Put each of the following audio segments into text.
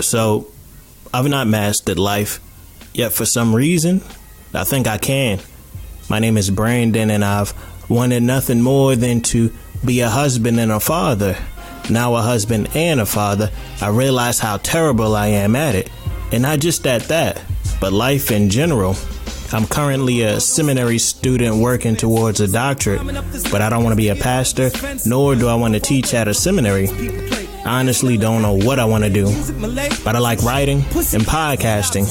So, I've not mastered life, yet for some reason, I think I can. My name is Brandon, and I've wanted nothing more than to be a husband and a father. Now a husband and a father, I realize how terrible I am at it. And not just at that, but life in general. I'm currently a seminary student working towards a doctorate, but I don't want to be a pastor, nor do I want to teach at a seminary. I honestly don't know what I want to do, but I like writing and podcasting,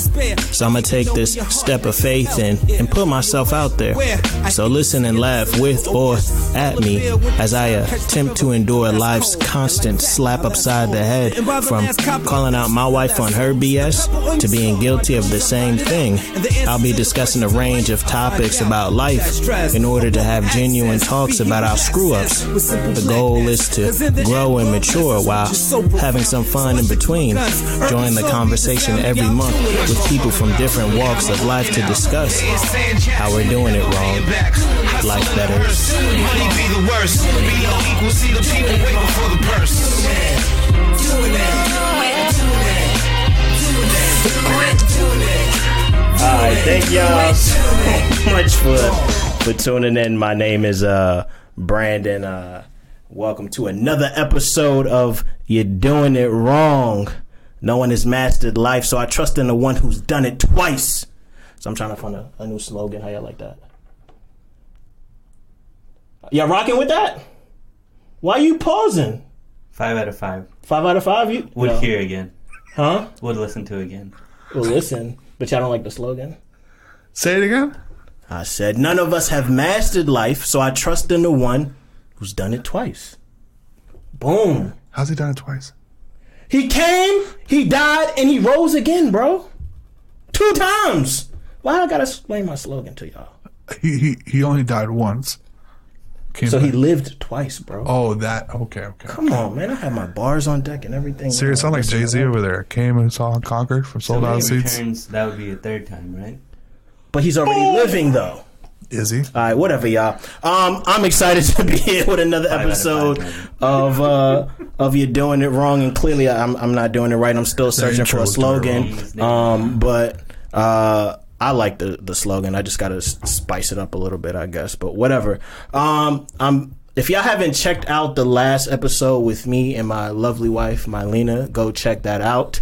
so I'm going to take this step of faith and put myself out there. So listen and laugh with or at me as I attempt to endure life's constant slap upside the head, from calling out my wife on her BS to being guilty of the same thing. I'll be discussing a range of topics about life in order to have genuine talks about our screw-ups. The goal is to grow and mature while having some fun in between. Join the conversation every month with people from different walks of life to discuss how we're doing it wrong. Life better. Money be the worst. Be your equal, see the people waiting for the purse. Alright, thank y'all so much for tuning in. My name is Brandon. Welcome to another episode of You're Doing It Wrong. No one has mastered life, so I trust in the one who's done it twice. So I'm trying to find a new slogan. How y'all like that? Y'all rocking with that? Why are you pausing? 5 out of 5. 5 out of 5? You would hear again. Huh? Would listen to again. Well, listen, but y'all don't like the slogan? Say it again. I said none of us have mastered life, so I trust in the one who's done it twice. Boom. How's he done it twice? He came, he died, and he rose again, bro. 2 times. Why I gotta explain my slogan to y'all? He only died once. So he lived twice, bro. Oh, that. Okay. Come on, man. I have my bars on deck and everything. Serious, sound like Jay-Z over there. Came and saw and conquered from sold out seats. Returns, that would be a 3rd time, right? But he's already living, though. Is he? All right, whatever, y'all. I'm excited to be here with another episode of You're Doing It Wrong, and clearly I'm not doing it right. I'm still searching for a slogan. But I like the slogan. I just gotta spice it up a little bit, I guess. But whatever. If y'all haven't checked out the last episode with me and my lovely wife, Mylena, go check that out.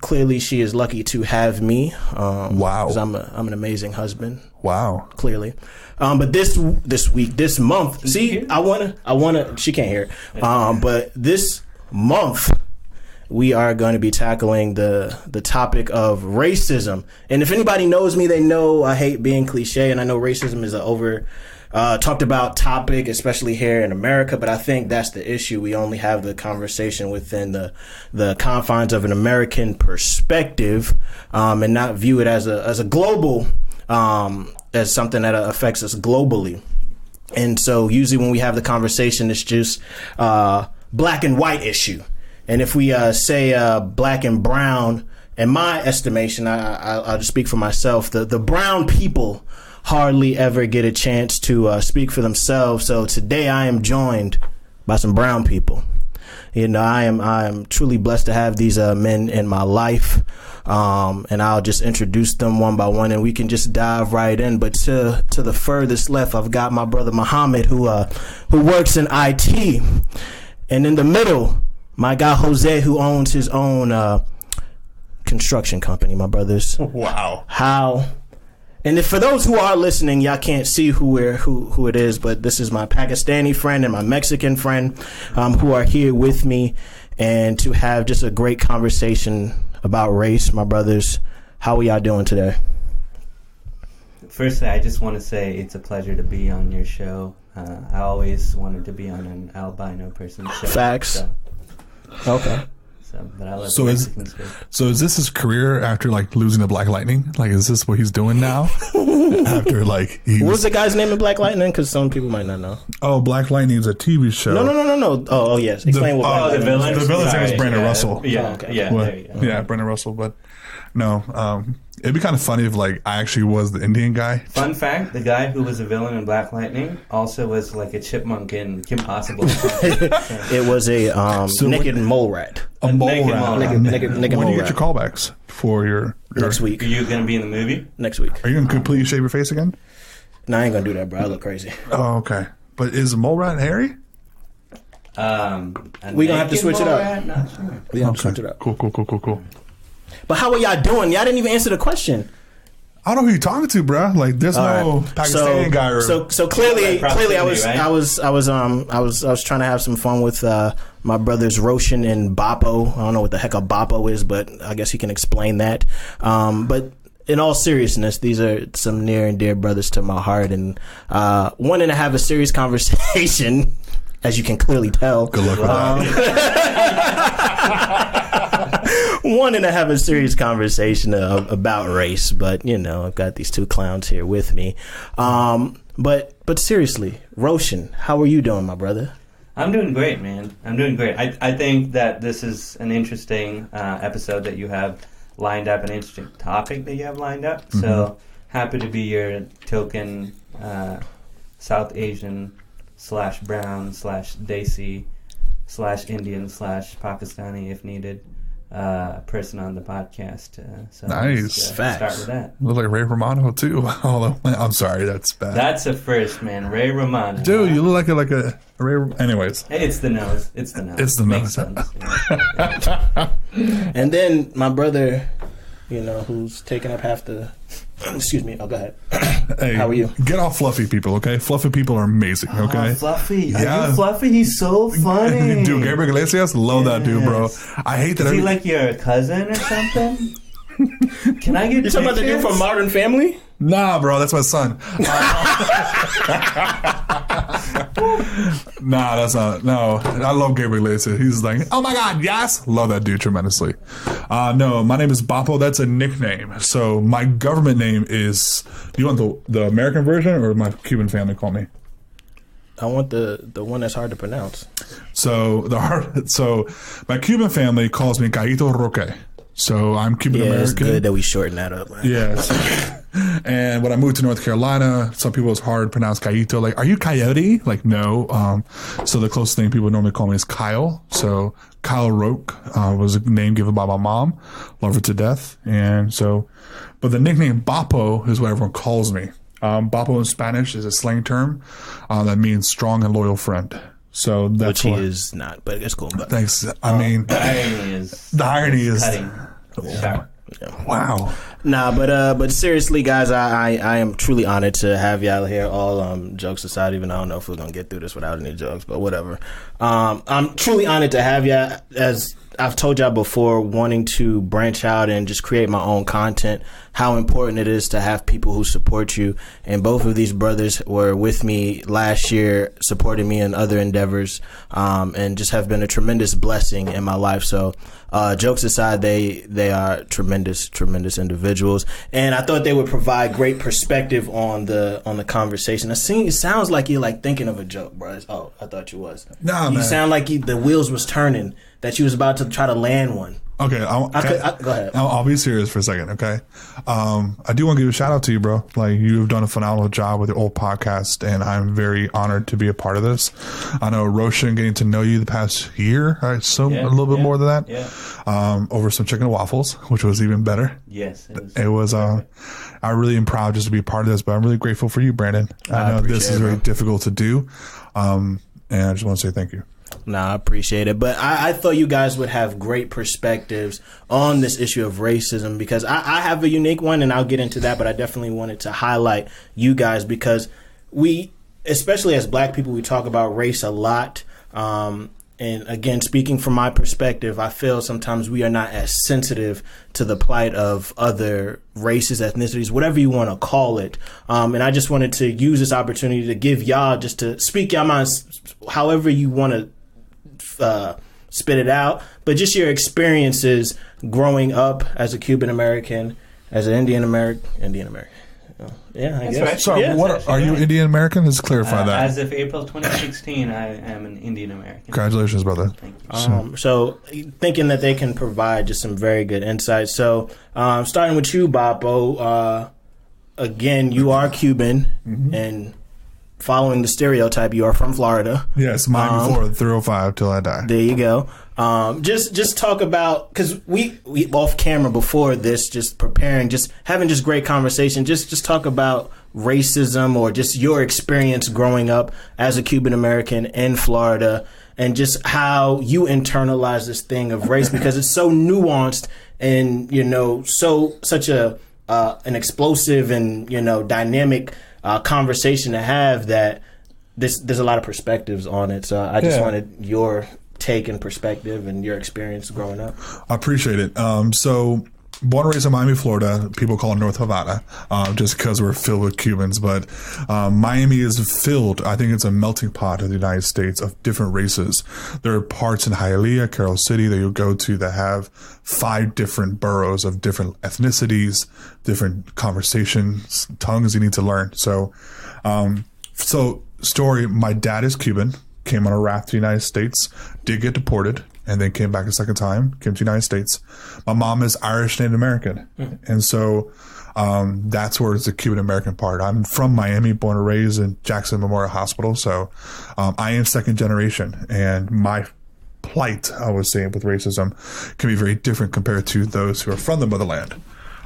Clearly she is lucky to have me. Wow. Because I'm an amazing husband. Wow. Clearly. But this week, this month, see, I wanna, she can't hear it. But this month, we are going to be tackling the topic of racism. And if anybody knows me, they know I hate being cliche, and I know racism is an talked about topic, especially here in America, but I think that's the issue. We only have the conversation within the confines of an American perspective, and not view it as a global, as something that affects us globally. And so usually when we have the conversation, it's just black and white issue. And if we say black and brown, in my estimation, I'll just speak for myself, the brown people hardly ever get a chance to speak for themselves. So today I am joined by some brown people. You know, I am truly blessed to have these men in my life, and I'll just introduce them one by one, and we can just dive right in. But to the furthest left, I've got my brother Muhammad, who works in IT, and in the middle, my guy Jose, who owns his own construction company. My brothers. Wow. How? And if for those who are listening, y'all can't see who it is, but this is my Pakistani friend and my Mexican friend, who are here with me, and to have just a great conversation about race. My brothers, how are y'all doing today? Firstly, I just want to say it's a pleasure to be on your show. I always wanted to be on an albino person's show. Facts. So. Okay. But I love so is this his career after like losing to Black Lightning? Like, is this what he's doing now? After like what was the guy's name in Black Lightning? Because some people might not know. Oh, Black Lightning is a TV show. No. Oh yes. Explain what Black Lightning is. The villain's name is Brandon Russell. Yeah. Okay. Yeah. Yeah, Brandon Russell. But No, it'd be kind of funny if like I actually was the Indian guy. Fun fact: the guy who was a villain in Black Lightning also was like a chipmunk in Kim Possible. It was a naked mole rat. A mole naked rat. mole rat. Naked When do mole you rat. get your callbacks for your Next week. Are you going to be in the movie? Next week. Are you gonna completely shave your face again? No, I ain't gonna do that, bro. I look crazy. Oh, okay. But is a mole rat hairy? We gonna have to switch it up. Rat? Not sure. We have to switch it up. Cool. But how are y'all doing? Y'all didn't even answer the question. I don't know who you're talking to, bro. Like, there's no Pakistani guy. Or... So clearly, Proximity, I was trying to have some fun with my brothers Roshan and Boppo. I don't know what the heck a Boppo is, but I guess he can explain that. But in all seriousness, these are some near and dear brothers to my heart, and wanting to have a serious conversation, as you can clearly tell. Good luck with that. Wanting to have a serious conversation about race, but you know, I've got these two clowns here with me. But seriously, Roshan, how are you doing, my brother? I'm doing great, man. I'm doing great. I think that this is an interesting episode that you have lined up, an interesting topic that you have lined up. Mm-hmm. So happy to be your token South Asian / brown / Desi / Indian / Pakistani, if needed, person on the podcast. So nice. Start with that. Look like Ray Romano too. Although I'm sorry, that's bad. That's a first, man. Ray Romano. Dude, you look like a Ray. Anyways, it's the nose. It's the Makes nose. Sense, And then my brother, you know, who's taking up half the. Excuse me. Oh, go ahead. Hey, how are you? Get off Fluffy people, okay? Fluffy people are amazing, okay? Fluffy. Yeah. Are you Fluffy? He's so funny. Dude, Gabriel Iglesias, love that dude, bro. I hate that. Is he like your cousin or something? Can I get You talking about the dude from Modern Family? Nah, bro, that's my son. Nah, that's not. No, I love Gabriel Iglesias. He's like, oh my God, yes. Love that dude tremendously. No, my name is Boppo. That's a nickname. So my government name is, do you want the American version or my Cuban family call me? I want the one that's hard to pronounce. So my Cuban family calls me Gallito Roque. So I'm Cuban American. It's good that we shorten that up. Man. Yes. And when I moved to North Carolina, some people it's hard to pronounce Gallito. Like, are you Coyote? Like, no. So the closest thing people normally call me is Kyle. So Kyle Roque was a name given by my mom. Love her to death. And so, but the nickname Boppo is what everyone calls me. Boppo in Spanish is a slang term that means strong and loyal friend. So that's which he is not, but it's cool. But thanks. I mean, the irony is cutting. Sharp. Wow. Nah, but seriously, guys, I am truly honored to have y'all here. All jokes aside, even I don't know if we're gonna get through this without any jokes, but whatever. I'm truly honored to have y'all. As I've told y'all before, wanting to branch out and just create my own content, how important it is to have people who support you. And both of these brothers were with me last year, supporting me in other endeavors, and just have been a tremendous blessing in my life. So, jokes aside, they are tremendous individuals. And I thought they would provide great perspective on the conversation. It sounds like you're like thinking of a joke, bro. Oh, I thought you was. No, you man. sound like the wheels was turning, that you was about to try to land one. Okay, go ahead. I'll be serious for a second, okay? I do want to give a shout out to you, bro. Like, you've done a phenomenal job with the old podcast, and I'm very honored to be a part of this. I know Roshan, getting to know you the past year, right? So a little bit more than that. Yeah. Over some chicken and waffles, which was even better. Yes, it was. I really am proud just to be a part of this, but I'm really grateful for you, Brandon. I know this is very difficult to do, and I just want to say thank you. Nah, I appreciate it. But I thought you guys would have great perspectives on this issue of racism, because I have a unique one, and I'll get into that, but I definitely wanted to highlight you guys because we, especially as black people, we talk about race a lot. And again, speaking from my perspective, I feel sometimes we are not as sensitive to the plight of other races, ethnicities, whatever you want to call it. And I just wanted to use this opportunity to give y'all, just to speak y'all minds however you want to spit it out, but just your experiences growing up as a Cuban American, as an Indian American, Yeah, I That's guess. right. So, Yeah, what are you Indian American? Let's clarify that. As of April 2016, I am an Indian American. Congratulations, brother. Thank you. So, thinking that they can provide just some very good insights. So, starting with you, Bappo, again, you are Cuban, and following the stereotype, you are from Florida. Yes, Miami, Florida, 305 till I die. There you go. Just talk about, because we off camera before this, just preparing, just having just great conversation. Just talk about racism or just your experience growing up as a Cuban American in Florida, and just how you internalize this thing of race, because it's so nuanced and such an explosive and dynamic conversation to have, that there's a lot of perspectives on it. So I just wanted your take and perspective and your experience growing up. I appreciate it. So, born and raised in Miami, Florida. People call it North Havana, just because we're filled with Cubans. But Miami is filled, I think it's a melting pot of the United States of different races. There are parts in Hialeah, Carol City that you'll go to that have 5 different boroughs of different ethnicities, different conversations, tongues you need to learn. So, story, my dad is Cuban, came on a raft to the United States, did get deported, and then came back a second time, came to the United States. My mom is Irish Native American. And so that's where it's the Cuban American part. I'm from Miami, born and raised in Jackson Memorial Hospital. So I am second generation. And my plight, I would say, with racism can be very different compared to those who are from the motherland.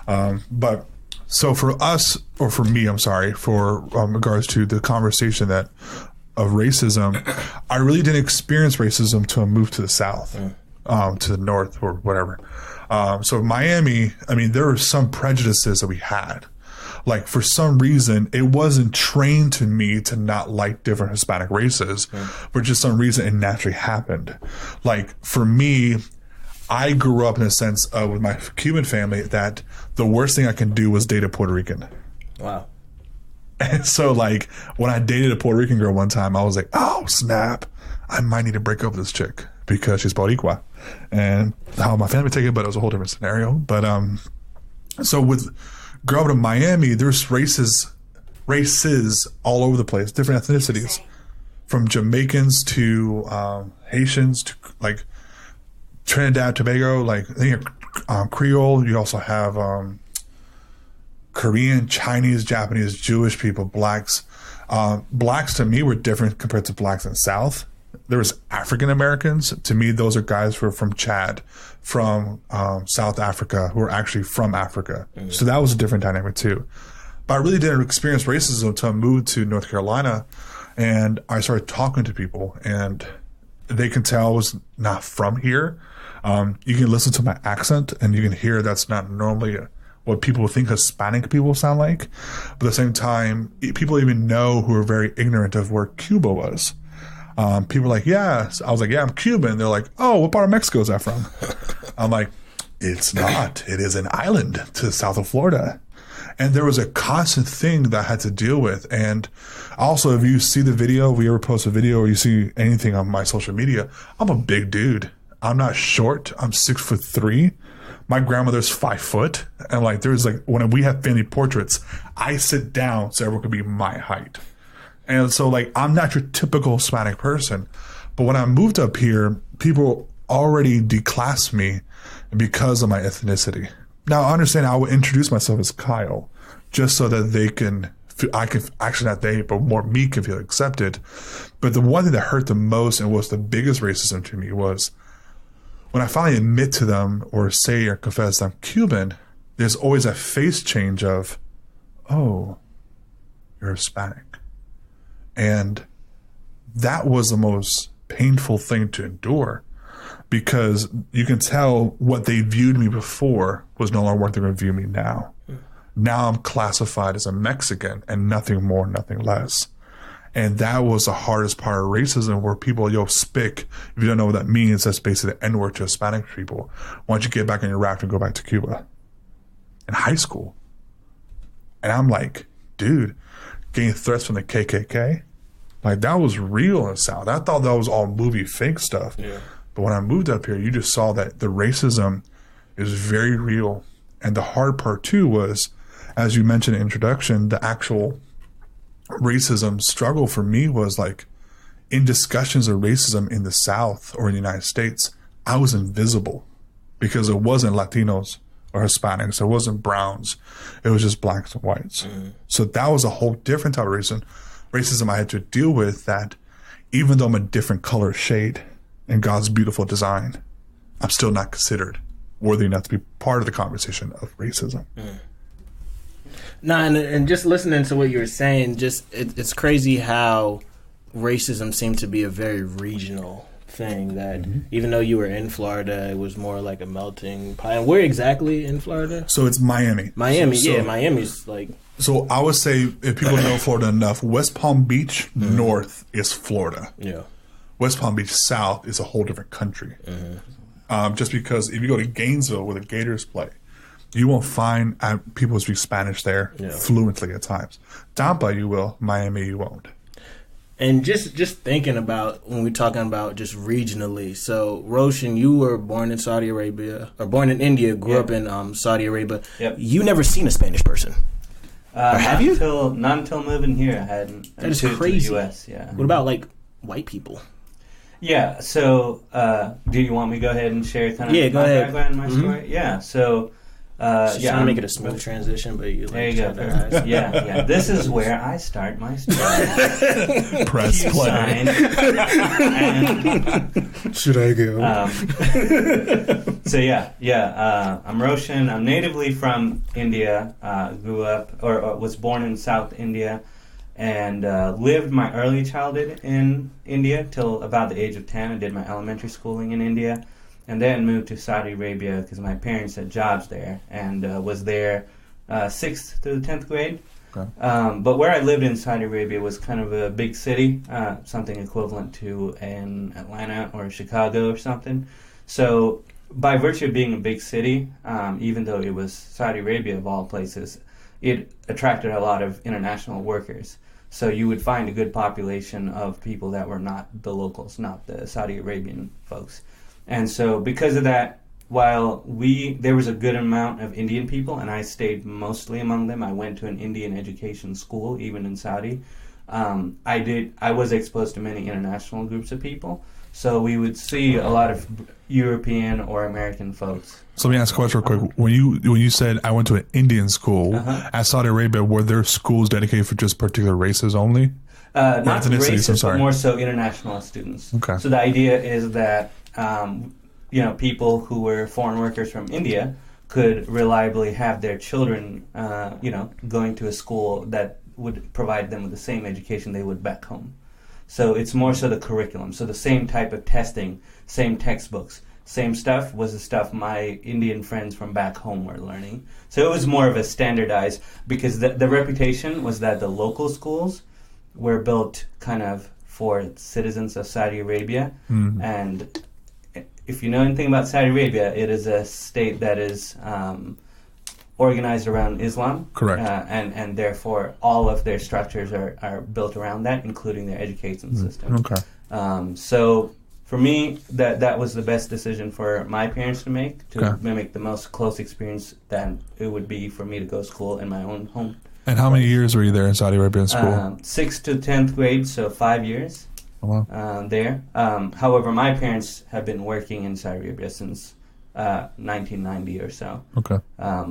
But so for us, or for me, I'm sorry, for regards to the conversation of racism, I really didn't experience racism until I moved to the South, to the North or whatever. So Miami, I mean, there were some prejudices that we had. Like, for some reason, it wasn't trained to me to not like different Hispanic races, but just some reason it naturally happened. Like, for me, I grew up in a sense with my Cuban family that the worst thing I can do was date a Puerto Rican. Wow. And so, like, when I dated a Puerto Rican girl one time, I was like, oh, snap. I might need to break up with this chick because she's Boricua. And how my family take it, but it was a whole different scenario. But so with growing up in Miami, there's races all over the place, different ethnicities, from Jamaicans to Haitians to, like, Trinidad, Tobago, like, I think Creole. You also have Korean, Chinese, Japanese, Jewish people, blacks. Blacks to me were different compared to blacks in the South. There was African Americans. To me, those are guys who are from Chad, from South Africa, who are actually from Africa. So that was a different dynamic too. But I really didn't experience racism until I moved to North Carolina, and I started talking to people, and they can tell I was not from here. You can listen to my accent, and you can hear that's not normally what people think Hispanic people sound like. But at the same time, people even know who are very ignorant of where Cuba was. People are like, yeah. I was like, yeah, I'm Cuban. They're like, oh, what part of Mexico is that from? I'm like, it's not. It is an island to the south of Florida. And there was a constant thing that I had to deal with. And also, if you see the video, if we ever post a video or you see anything on my social media, I'm a big dude. I'm not short. I'm 6'3". My grandmother's 5 foot. And like, there's like, when we have family portraits, I sit down so everyone can be my height. And so, like, I'm not your typical Hispanic person. But when I moved up here, people already declassed me because of my ethnicity. Now, I understand I would introduce myself as Kyle just so that they can, I can, actually not they, but more me can feel accepted. But the one thing that hurt the most and was the biggest racism to me was when I finally admit to them or say or confess I'm Cuban, there's always a face change of, oh, you're Hispanic. And that was the most painful thing to endure, because you can tell what they viewed me before was no longer what they're going to view me now. Now I'm classified as a Mexican and nothing more, nothing less. And that was the hardest part of racism, where people, spick. If you don't know what that means, that's basically the N-word to Hispanic people. Why don't you get back on your raft and go back to Cuba? In high school. And I'm like, dude, getting threats from the KKK? Like, that was real in the South. I thought that was all movie fake stuff. Yeah. But when I moved up here, you just saw that the racism is very real. And the hard part, too, was as you mentioned in introduction, the actual racism struggle for me was like in discussions of racism in the South or in the United States, I was invisible because it wasn't Latinos or Hispanics. It wasn't browns. It was just blacks and whites. So that was a whole different type of racism I had to deal with, that even though I'm a different color shade in God's beautiful design, I'm still not considered worthy enough to be part of the conversation of racism. No, and just listening to what you were saying, it's crazy how racism seemed to be a very regional thing, that even though you were in Florida, it was more like a melting pot. And where exactly in Florida? So it's Miami. Miami's like... So I would say, if people know Florida enough, West Palm Beach north is Florida. Yeah. West Palm Beach south is a whole different country. Just because if you go to Gainesville where the Gators play, you won't find people who speak Spanish there fluently at times. Tampa you will, Miami you won't. And just thinking about when we're talking about just regionally. So, Roshan, you were born in Saudi Arabia, or born in India, grew up in Saudi Arabia. Yep. You never seen a Spanish person. Or have you? Not until moving here. I hadn't. That is crazy. To the US, yeah. What about like white people? Yeah. So, do you want me to go ahead and share kind of go my ahead. background and my story? Yeah. So. Trying to make it a smooth transition, but you like there you go. Yeah. This is where I start my story. Press play. Should I go? I'm Roshan. I'm natively from India. Grew up or was born in South India, and lived my early childhood in India till about the age of 10. I did my elementary schooling in India. And then moved to Saudi Arabia because my parents had jobs there, and was there 6th to the 10th grade. Okay. But where I lived in Saudi Arabia was kind of a big city, something equivalent to an Atlanta or Chicago or something. So by virtue of being a big city, even though it was Saudi Arabia of all places, it attracted a lot of international workers. So you would find a good population of people that were not the locals, not the Saudi Arabian folks. And so because of that, while there was a good amount of Indian people, and I stayed mostly among them. I went to an Indian education school, even in Saudi. I was exposed to many international groups of people. So we would see a lot of European or American folks. So let me ask a question real quick. When you said I went to an Indian school at Saudi Arabia, were there schools dedicated for just particular races only? Not races, but more so international students. Okay. So the idea is that people who were foreign workers from India could reliably have their children, going to a school that would provide them with the same education they would back home. So it's more so the curriculum. So the same type of testing, same textbooks, same stuff was the stuff my Indian friends from back home were learning. So it was more of a standardized, because the reputation was that the local schools were built kind of for citizens of Saudi Arabia, and if you know anything about Saudi Arabia, it is a state that is organized around Islam. Correct. And therefore, all of their structures are built around that, including their education system. Okay. So for me, that was the best decision for my parents to make, to mimic the most close experience that it would be for me to go to school in my own home. And how many years were you there in Saudi Arabia in school? 6th to 10th grade, so 5 years. Oh, wow. There. However, my parents have been working in Saudi Arabia since 1990 or so. Okay.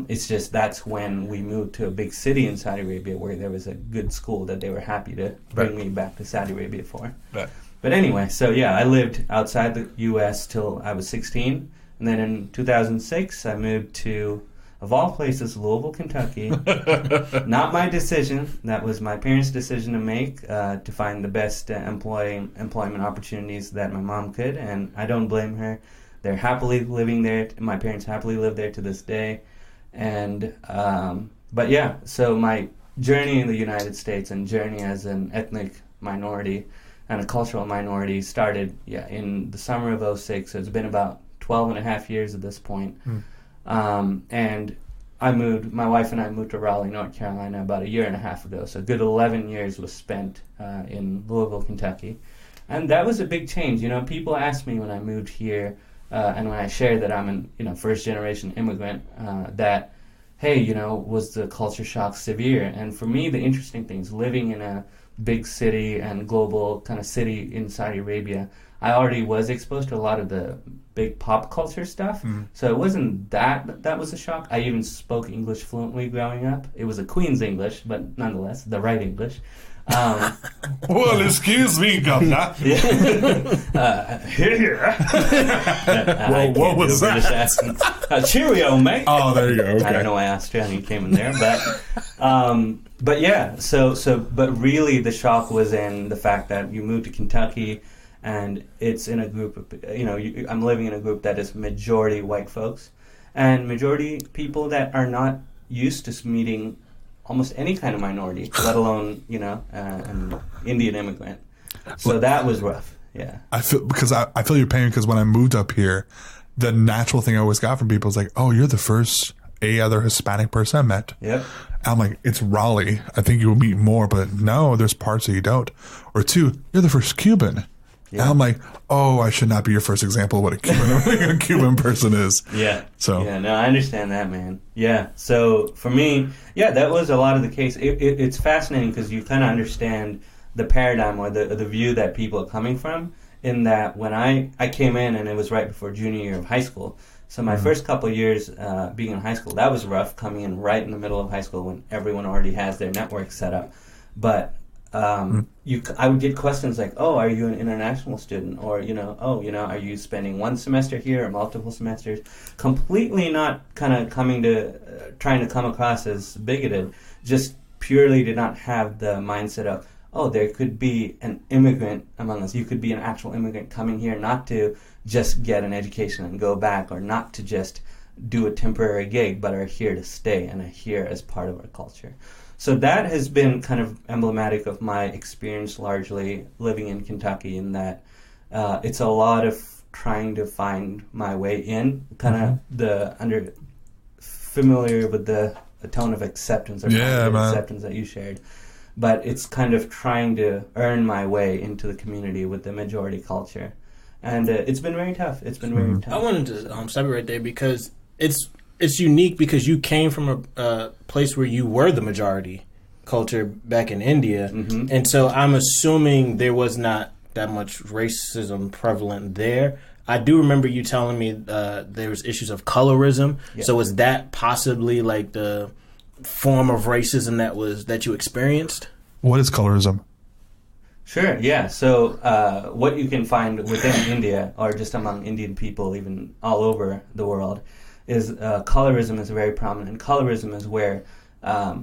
It's just that's when we moved to a big city in Saudi Arabia where there was a good school that they were happy to bring me back to Saudi Arabia for. Right. But anyway, so yeah, I lived outside the U.S. till I was 16. And then in 2006, I moved to, of all places, Louisville, Kentucky. Not my decision. That was my parents' decision to make, to find the best employment opportunities that my mom could, and I don't blame her. They're happily living there. My parents happily live there to this day. And, but yeah, so my journey in the United States and journey as an ethnic minority and a cultural minority started, in the summer of 2006. So it's been about 12 and a half years at this point. And my wife and I moved to Raleigh, North Carolina about a year and a half ago. So a good 11 years was spent in Louisville, Kentucky. And that was a big change. People ask me when I moved here, and when I share that I'm a first generation immigrant, that hey, was the culture shock severe? And for me, the interesting thing is living in a big city and global kind of city in Saudi Arabia, I already was exposed to a lot of the big pop culture stuff. So it wasn't that was a shock. I even spoke English fluently growing up. It was a Queen's English, but nonetheless, the right English. Well, excuse me, Governor. Here. What was that? Cheerio, mate. Oh, there you go. Okay. I don't know why Australian came in there, but yeah. But really, the shock was in the fact that you moved to Kentucky, and it's in a group of I'm living in a group that is majority white folks, and majority people that are not used to meeting almost any kind of minority, let alone an Indian immigrant. So that was rough. Yeah, I feel your pain, because when I moved up here, the natural thing I always got from people is like, "Oh, you're the first other Hispanic person I met." Yep. And I'm like, "It's Raleigh. I think you will meet more, but no, there's parts that you don't." Or two, "You're the first Cuban." Yeah. And I'm like, "Oh, I should not be your first example of what a Cuban person is." Yeah. So yeah, no, I understand that, man. Yeah. So for me, yeah, that was a lot of the case. It's fascinating because you kind of understand the paradigm or the view that people are coming from. In that, when I came in, and it was right before junior year of high school. So my first couple of years being in high school, that was rough, coming in right in the middle of high school when everyone already has their network set up. But I would get questions like, "Oh, are you an international student?" Or, are you spending one semester here or multiple semesters? Completely not kind of trying to come across as bigoted, just purely did not have the mindset of, oh, there could be an immigrant among us. You could be an actual immigrant coming here not to just get an education and go back, or not to just do a temporary gig, but are here to stay and are here as part of our culture. So that has been kind of emblematic of my experience largely living in Kentucky, in that it's a lot of trying to find my way in, kind of familiar with the tone of acceptance or acceptance that you shared. But it's kind of trying to earn my way into the community with the majority culture. And it's been very tough. It's been very tough. I wanted to stop you right there, because it's unique, because you came from a place where you were the majority culture back in India. Mm-hmm. And so I'm assuming there was not that much racism prevalent there. I do remember you telling me there was issues of colorism. Yeah. So is that possibly like the form of racism that you experienced? What is colorism? Sure, yeah. So what you can find within India, or just among Indian people, even all over the world, is colorism is very prominent. Colorism is where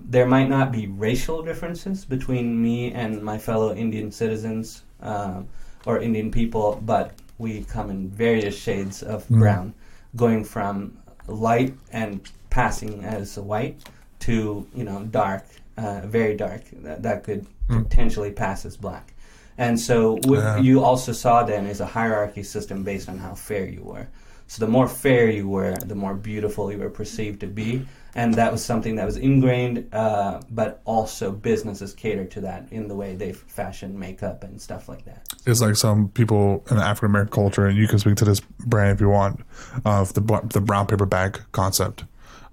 there might not be racial differences between me and my fellow Indian citizens or Indian people, but we come in various shades of brown, going from light and passing as white to dark, very dark, that could potentially pass as black. And so what you also saw then is a hierarchy system based on how fair you were. So the more fair you were, the more beautiful you were perceived to be. And that was something that was ingrained, but also businesses cater to that in the way they fashion makeup and stuff like that. It's like some people in the African American culture, and you can speak to this, Brian, if you want, of the brown paper bag concept.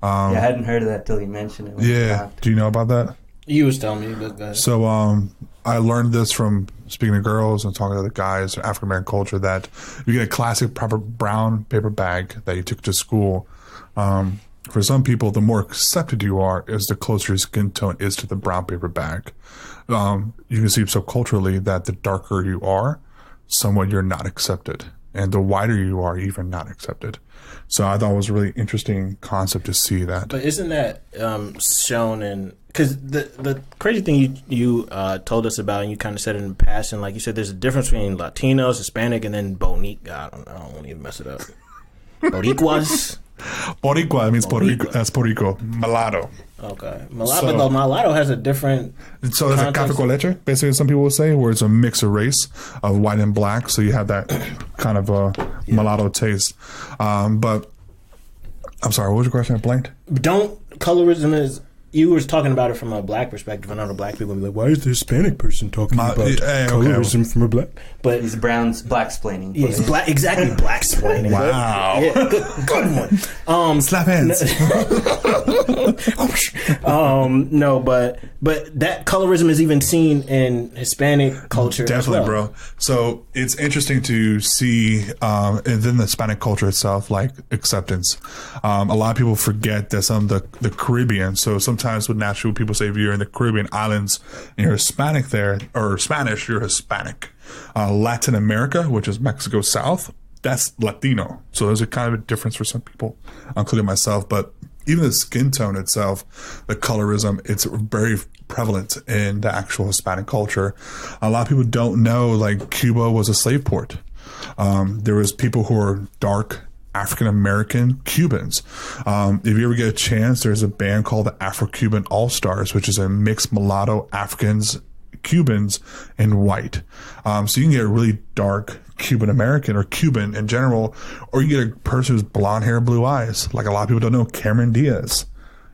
I hadn't heard of that till you mentioned it. Yeah. Do you know about that? You was telling me about that. So I learned this from speaking to girls and talking to the guys in African American culture, that you get a classic proper brown paper bag that you took to school. For some people, the more accepted you are is the closer your skin tone is to the brown paper bag. You can see subculturally that the darker you are, somewhat you're not accepted. And the whiter you are, even not accepted. So I thought it was a really interesting concept to see that. But isn't that shown in... Because the crazy thing you told us about, and you kind of said it in passing, like you said, there's a difference between Latinos, Hispanic, and then I don't want to even mess it up. Boricuas? Boricua means Puerto Rico. That's Puerto Rico. Mulatto. Okay. Mulatto has a different... So there's a café con leche, basically, some people will say, where it's a mix of race of white and black. So you have that kind of mulatto taste. But I'm sorry, what was your question? I blanked. Colorism is... You were talking about it from a black perspective. I know the black people would be like, why is the Hispanic person talking about colorism from a black... But he's black-splaining. Yeah, he's exactly black-splaining. Wow. Yeah, good one. Slap hands. No, but that colorism is even seen in Hispanic culture. Definitely, as well. bro. So it's interesting to see, and then the Hispanic culture itself, like acceptance. A lot of people forget that some of the Caribbean. So sometimes with natural people say if you're in the Caribbean islands and you're Hispanic there or Spanish, you're Hispanic. Latin America, which is Mexico South, that's Latino. So there's a kind of a difference for some people, including myself. But even the skin tone itself, the colorism, it's very prevalent in the actual Hispanic culture. A lot of people don't know, like, Cuba was a slave port. There was people who were dark African-American Cubans. If you ever get a chance, there's a band called the Afro-Cuban All-Stars, which is a mixed mulatto Africans, Cubans, and white. So you can get a really dark Cuban American or Cuban in general, or you get a person who's blonde hair, blue eyes. Like a lot of people don't know, Cameron Diaz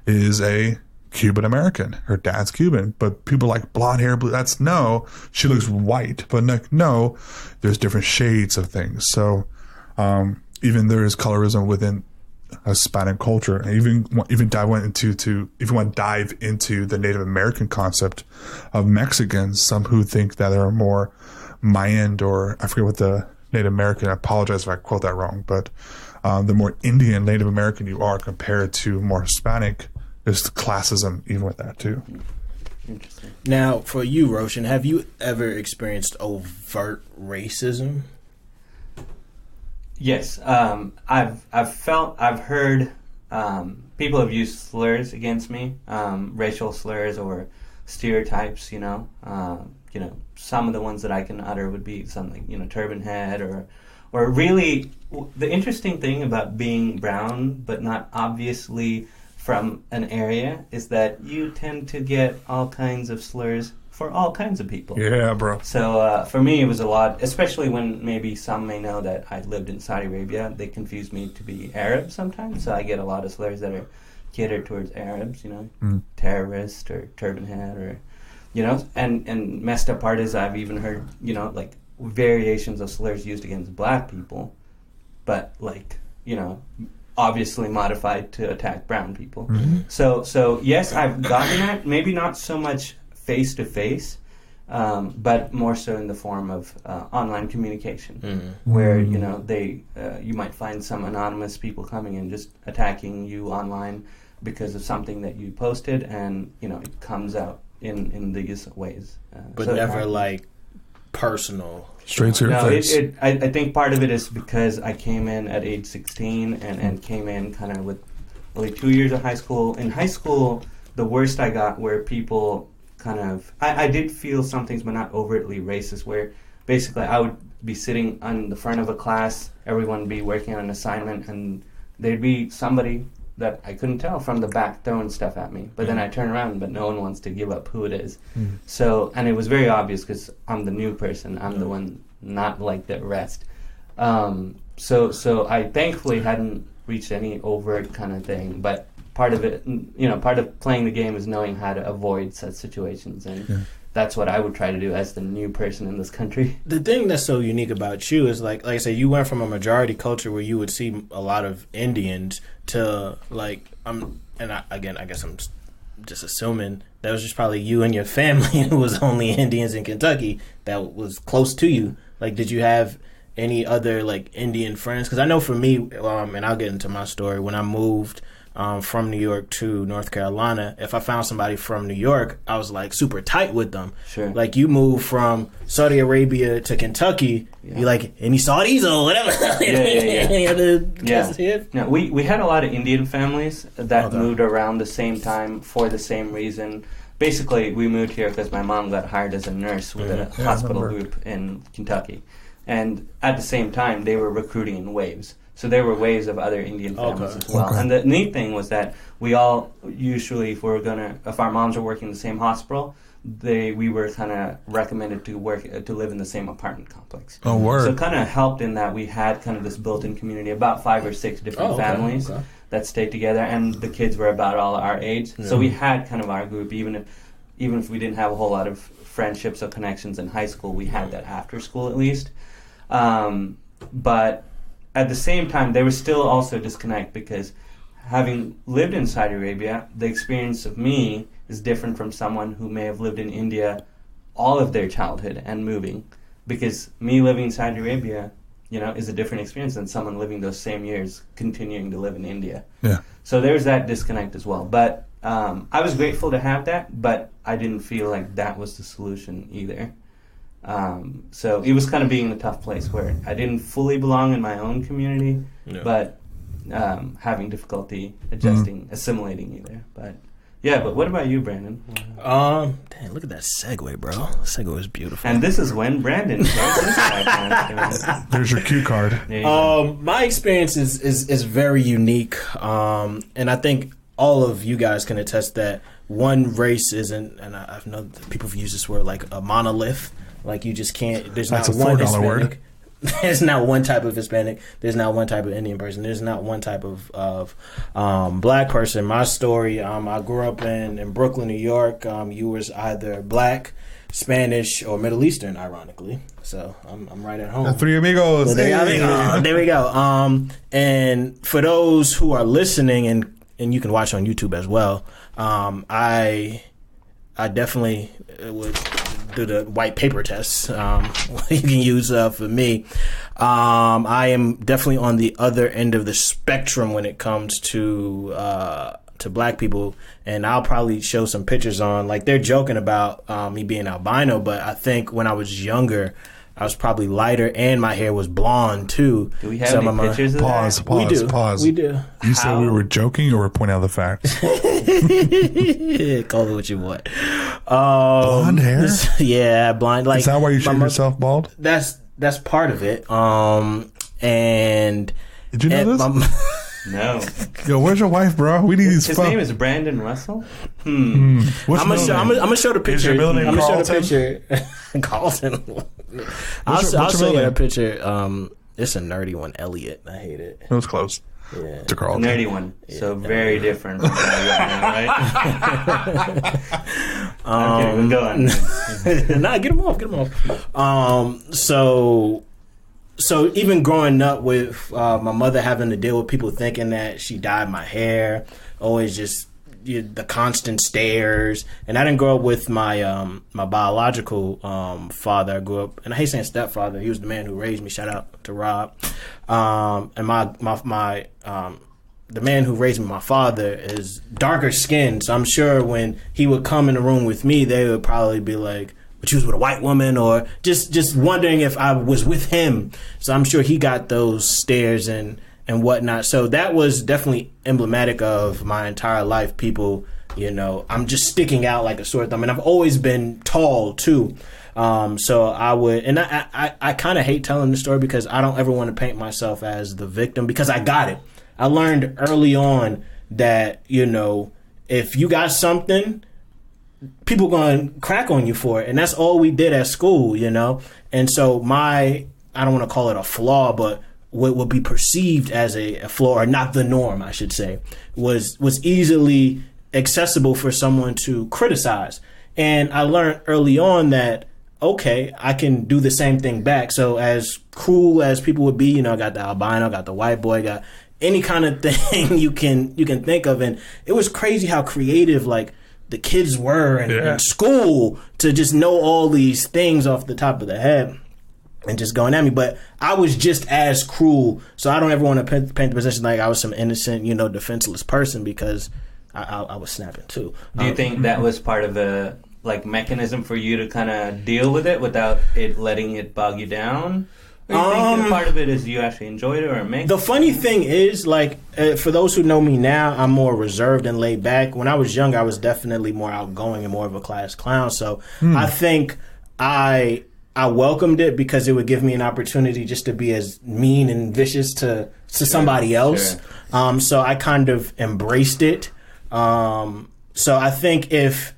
is a Cuban American. Her dad's Cuban, but people like blonde hair, blue. That's no, she looks white, but no, there's different shades of things. So even there is colorism within Hispanic culture. And even if you want to dive into the Native American concept of Mexicans, some who think that they're more Mayan, or I forget what the Native American, I apologize if I quote that wrong, but the more Indian Native American you are compared to more Hispanic, there's classism even with that too. Interesting. Now, for you, Roshan, have you ever experienced overt racism? Yes, I've heard people have used slurs against me, racial slurs or stereotypes. Some of the ones that I can utter would be something, turban head, or really the interesting thing about being brown but not obviously from an area is that you tend to get all kinds of slurs for all kinds of people. Yeah, bro. So for me, it was a lot, especially when maybe some may know that I lived in Saudi Arabia. They confuse me to be Arab sometimes, so I get a lot of slurs that are catered towards Arabs, terrorist or turban head, or, and messed up part is I've even heard, like variations of slurs used against black people, but obviously modified to attack brown people. Mm-hmm. So yes, I've gotten that, maybe not so much face to face, but more so in the form of online communication, where you might find some anonymous people coming and just attacking you online because of something that you posted, and it comes out in these ways. But so never personal. Straight to your face. I think part of it is because I came in at age 16 and came in kind of with only 2 years of high school. In high school, the worst I got were people kind of, I did feel some things, but not overtly racist, where basically I would be sitting on the front of a class, everyone would be working on an assignment, and there'd be somebody that I couldn't tell from the back throwing stuff at me. But then I turn around, but no one wants to give up who it is. So, and it was very obvious because I'm the new person. I'm the one not like the rest. So I thankfully hadn't reached any overt kind of thing, but part of it, part of playing the game is knowing how to avoid such situations, and that's what I would try to do as the new person in this country. The thing that's so unique about you is, like I said, you went from a majority culture where you would see a lot of Indians to, I guess I'm just assuming that was just probably you and your family who was only Indians in Kentucky that was close to you. Like, did you have any other, Indian friends? Because I know for me, and I'll get into my story, when I moved from New York to North Carolina, if I found somebody from New York, I was super tight with them. Sure. Like, you moved from Saudi Arabia to Kentucky, you any Saudis or whatever? Any other guesses here? No, we had a lot of Indian families that moved around the same time for the same reason. Basically, we moved here because my mom got hired as a nurse with a hospital group in Kentucky. And at the same time, they were recruiting in waves. So there were waves of other Indian families as well. And the neat thing was that we all usually, if our moms were working in the same hospital, we were kind of recommended to live in the same apartment complex. Oh, word. So it kind of helped in that we had kind of this built-in community, about 5 or 6 different families that stayed together, and the kids were about all our age. So we had kind of our group, even if we didn't have a whole lot of friendships or connections in high school, we had that after school at least. But at the same time, there was still also a disconnect because having lived in Saudi Arabia, the experience of me is different from someone who may have lived in India all of their childhood and moving. Because me living in Saudi Arabia, is a different experience than someone living those same years continuing to live in India. Yeah. So there's that disconnect as well. But I was grateful to have that, but I didn't feel like that was the solution either. So it was kind of being in a tough place where I didn't fully belong in my own community, but having difficulty adjusting, assimilating either. But what about you, Brandon? Damn, look at that segue, bro. The segue was beautiful. And this is when Brandon starts his podcast. There's your cue card. My experience is very unique, and I think all of you guys can attest that one race isn't, and I know people have used this word, like a monolith. Like you just can't. There's That's not a one $4 Hispanic. word. There's not one type of Hispanic. There's not one type of Indian person. There's not one type of black person. My story, I grew up in Brooklyn, New York. You was either black, Spanish, or Middle Eastern, ironically. So I'm right at home. Three amigos. So there we go. And for those who are listening, and you can watch on YouTube as well, I definitely would do the white paper test. You can use for me. I am definitely on the other end of the spectrum when it comes to black people, and I'll probably show some pictures on. Like they're joking about me being albino, but I think when I was younger, I was probably lighter, and my hair was blonde too. Do we have any pictures of that? Pause. We do. You said we were joking, or we're pointing out the facts? Call it what you want. Blonde hair? Yeah, blonde. Like, is that why you shave yourself bald? That's part of it. And did you know this? No. Yo, where's your wife, bro? We need these. His name is Brandon Russell. I'm gonna show the picture. Is your middle name Carlton? Carlton. I'll show you a picture. It's a nerdy one, Elliot. I hate it. It was close. Yeah. To Carlton. Nerdy one. Yeah, so very different from what I got now, right? Okay, we'll go on. Nah, get him off. So even growing up with my mother having to deal with people thinking that she dyed my hair, always just the constant stares, and I didn't grow up with my my biological father. I grew up, and I hate saying stepfather. He was the man who raised me. Shout out to Rob. And my the man who raised me, my father, is darker skinned. So I'm sure when he would come in the room with me, they would probably be like, but you was with a white woman, or just wondering if I was with him. So I'm sure he got those stares and whatnot. So that was definitely emblematic of my entire life. People, I'm just sticking out like a sore thumb. And I've always been tall too. So I would, and I kind of hate telling the story because I don't ever want to paint myself as the victim, because I got it. I learned early on that, if you got something, people going to crack on you for it. And that's all we did at school, And so I don't want to call it a flaw, but what would be perceived as a flaw, or not the norm, I should say, was easily accessible for someone to criticize. And I learned early on that, okay, I can do the same thing back. So as cruel as people would be, I got the albino, got the white boy, got any kind of thing you can think of. And it was crazy how creative, like, the kids were in school to just know all these things off the top of the head and just going at me. But I was just as cruel. So I don't ever want to paint the position like I was some innocent, defenseless person, because I was snapping too. Do you think that was part of a mechanism for you to kind of deal with it without it letting it bog you down? Or you think that part of it is you actually enjoyed it, or a mix? The funny thing is, for those who know me now, I'm more reserved and laid back. When I was young, I was definitely more outgoing and more of a class clown. So I think I welcomed it because it would give me an opportunity just to be as mean and vicious to somebody else. Sure. So I kind of embraced it. So I think if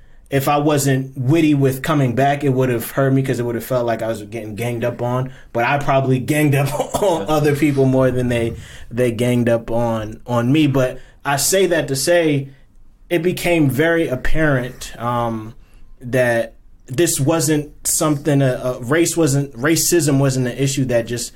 I wasn't witty with coming back, it would have hurt me because it would have felt like I was getting ganged up on. But I probably ganged up on other people more than they ganged up on me. But I say that to say it became very apparent that this wasn't something. Racism wasn't an issue that just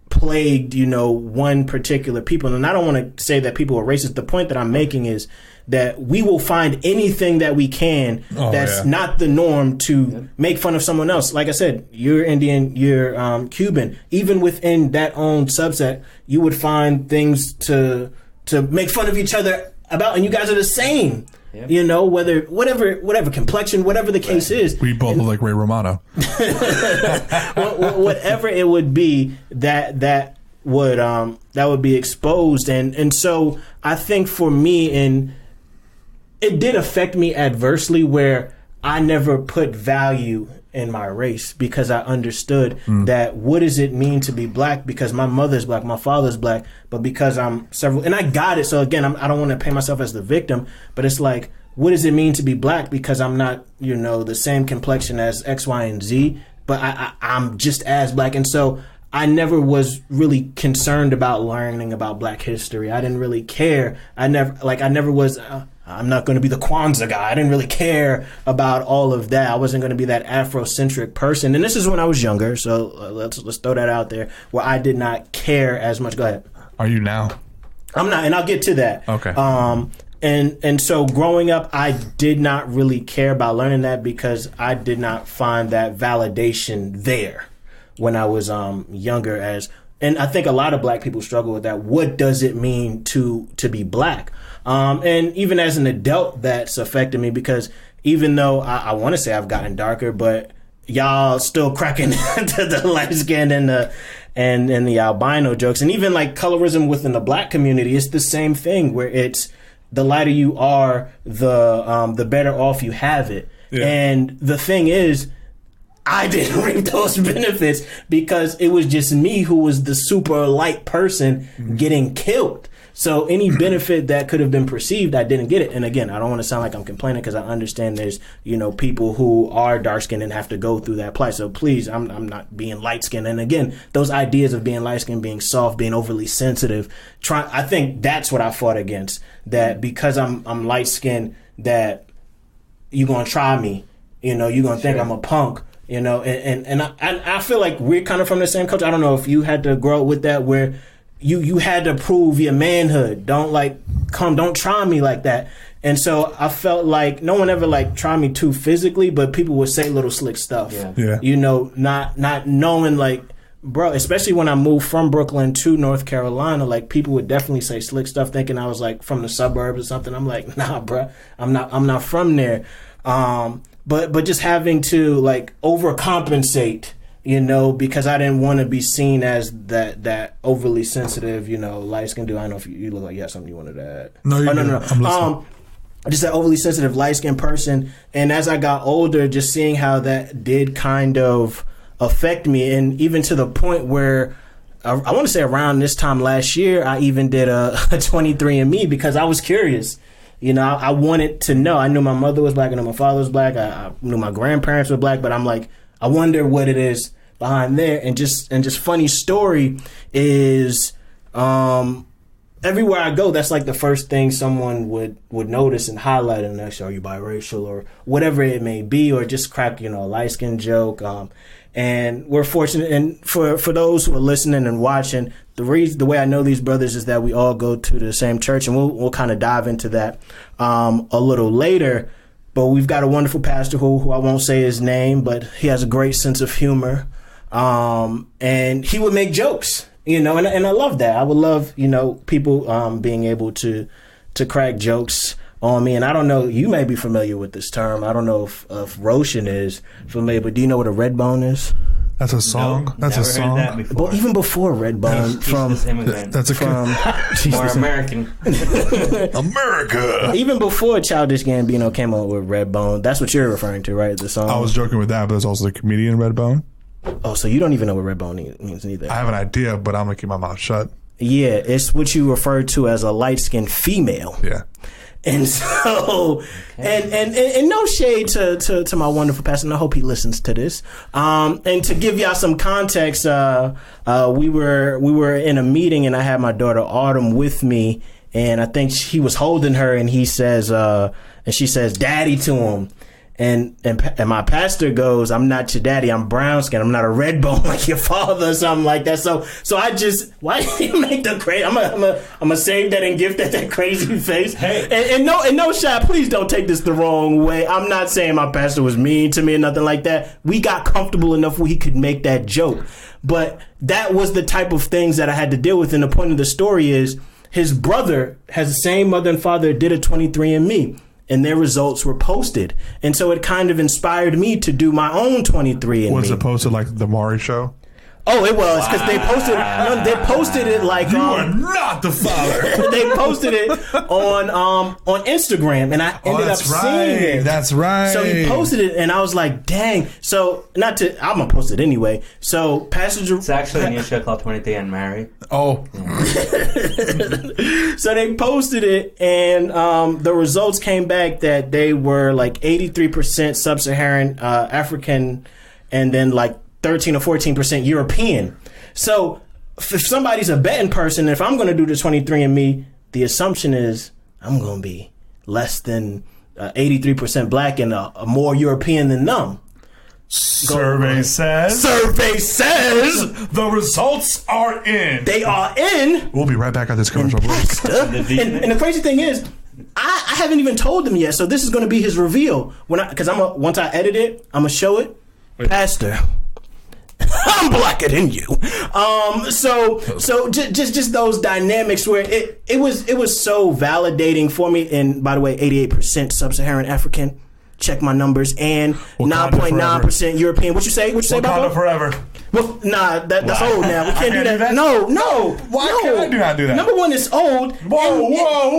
plagued, one particular people. And I don't want to say that people are racist. The point that I'm making is that we will find anything that we can that's not the norm to make fun of someone else. Like I said, you're Indian, you're Cuban. Even within that own subset, you would find things to make fun of each other about, and you guys are the same. Yep. Whatever complexion, whatever the case is. We both look like Ray Romano. Whatever it would be, that would be exposed, and so I think for me, and it did affect me adversely, where I never put value in my race because I understood that what does it mean to be black? Because my mother's black, my father's black, but because I'm several, and I got it. So again, I don't want to paint myself as the victim, but it's like, what does it mean to be black? Because I'm not, the same complexion as X, Y, and Z, but I'm just as black. And so I never was really concerned about learning about black history. I didn't really care. I never was, I'm not going to be the Kwanzaa guy. I didn't really care about all of that. I wasn't going to be that Afrocentric person. And this is when I was younger, so let's throw that out there, where I did not care as much. Go ahead. Are you now? I'm not, and I'll get to that. Okay. And so growing up, I did not really care about learning that because I did not find that validation there when I was younger. And I think a lot of black people struggle with that. What does it mean to be black? And even as an adult, that's affected me because even though I want to say I've gotten darker, but y'all still cracking to the light skin and the albino jokes, and even like colorism within the black community, it's the same thing where it's the lighter you are, the better off you have it. Yeah. And the thing is, I didn't reap those benefits because it was just me who was the super light person getting killed. So any benefit that could have been perceived, I didn't get it. And again, I don't want to sound like I'm complaining because I understand there's, people who are dark skinned and have to go through that plight. So please, I'm not being light skinned. And again, those ideas of being light skinned, being soft, being overly sensitive, I think that's what I fought against. That because I'm light skinned, that you're going to try me, you're going to think I'm a punk. And I feel like we're kind of from the same culture. I don't know if you had to grow up with that where you had to prove your manhood. Don't try me like that. And so I felt like no one ever tried me too physically, but people would say little slick stuff. Yeah. Not knowing bro, especially when I moved from Brooklyn to North Carolina, people would definitely say slick stuff thinking I was from the suburbs or something. I'm like, nah, bro, I'm not from there. But just having to overcompensate, because I didn't want to be seen as that overly sensitive, light skinned dude. I don't know if you look like you have something you wanted to add. No, no. I'm listening. Just that overly sensitive light skinned person. And as I got older, just seeing how that did kind of affect me, and even to the point where I want to say around this time last year, I even did a 23andMe because I was curious. I wanted to know. I knew my mother was black. I knew my father was black. I knew my grandparents were black. But I'm like, I wonder what it is behind there. And just funny story is, everywhere I go, that's the first thing someone would notice and highlight. And they say, are you biracial or whatever it may be, or just crack a light skin joke. And we're fortunate, and for those who are listening and watching, the way I know these brothers is that we all go to the same church, and we'll kind of dive into that a little later. But we've got a wonderful pastor who I won't say his name, but he has a great sense of humor, and he would make jokes, and I love that. I would love people being able to crack jokes on me. And I don't know, you may be familiar with this term. I don't know if Roshan is familiar, but do you know what a red bone is? That's a song. No, that's a song. Heard that before. But even before Redbone, more American. America. Even before Childish Gambino came out with Redbone, that's what you're referring to, right? The song. I was joking with that, but there's also the comedian Redbone. Oh, so you don't even know what Redbone means either? I have an idea, but I'm gonna keep my mouth shut. Yeah, it's what you refer to as a light-skinned female. Yeah. And so, and no shade to my wonderful pastor, and I hope he listens to this. And to give y'all some context, we were in a meeting, and I had my daughter Autumn with me, and I think he was holding her, and he says, and she says, "Daddy" to him. And my pastor goes, I'm not your daddy, I'm brown skin, I'm not a red bone like your father or something like that. So I just, why do you make the crazy, I'm gonna save that and gift that crazy face. Hey. And no shot, please don't take this the wrong way. I'm not saying my pastor was mean to me or nothing like that. We got comfortable enough where he could make that joke. But that was the type of things that I had to deal with. And the point of the story is his brother has the same mother and father, did a 23andMe. And their results were posted. And so it kind of inspired me to do my own 23andMe. Was it posted like the Maury show? Oh, it was, because they posted it like you are not the father. They posted it on Instagram, and I ended up seeing it. That's right. So he posted it, and I was like, "Dang!" So I'm gonna post it anyway. So Pastor, it's actually a new show called 23 and Married. Oh, so they posted it, and the results came back that they were like 83% sub-Saharan African, and then like 13 or 14% European. So if somebody's a betting person, if I'm going to do the 23andMe, the assumption is I'm going to be less than 83% black and more European than them. Survey says the results are in. They are in. We'll be right back at this commercial break. And the crazy thing is, I haven't even told them yet. So this is going to be his reveal because once I edit it, I'm gonna show it. Wait. Pastor, I'm blacker than you. So just those dynamics where it was so validating for me. And by the way, 88% sub-Saharan African. Check my numbers, and 9.9% European. What you say? What you say about Wakanda forever? Well, nah, that's old now. We can't do that. No. Why can't I do that? Number one, it's old. Whoa.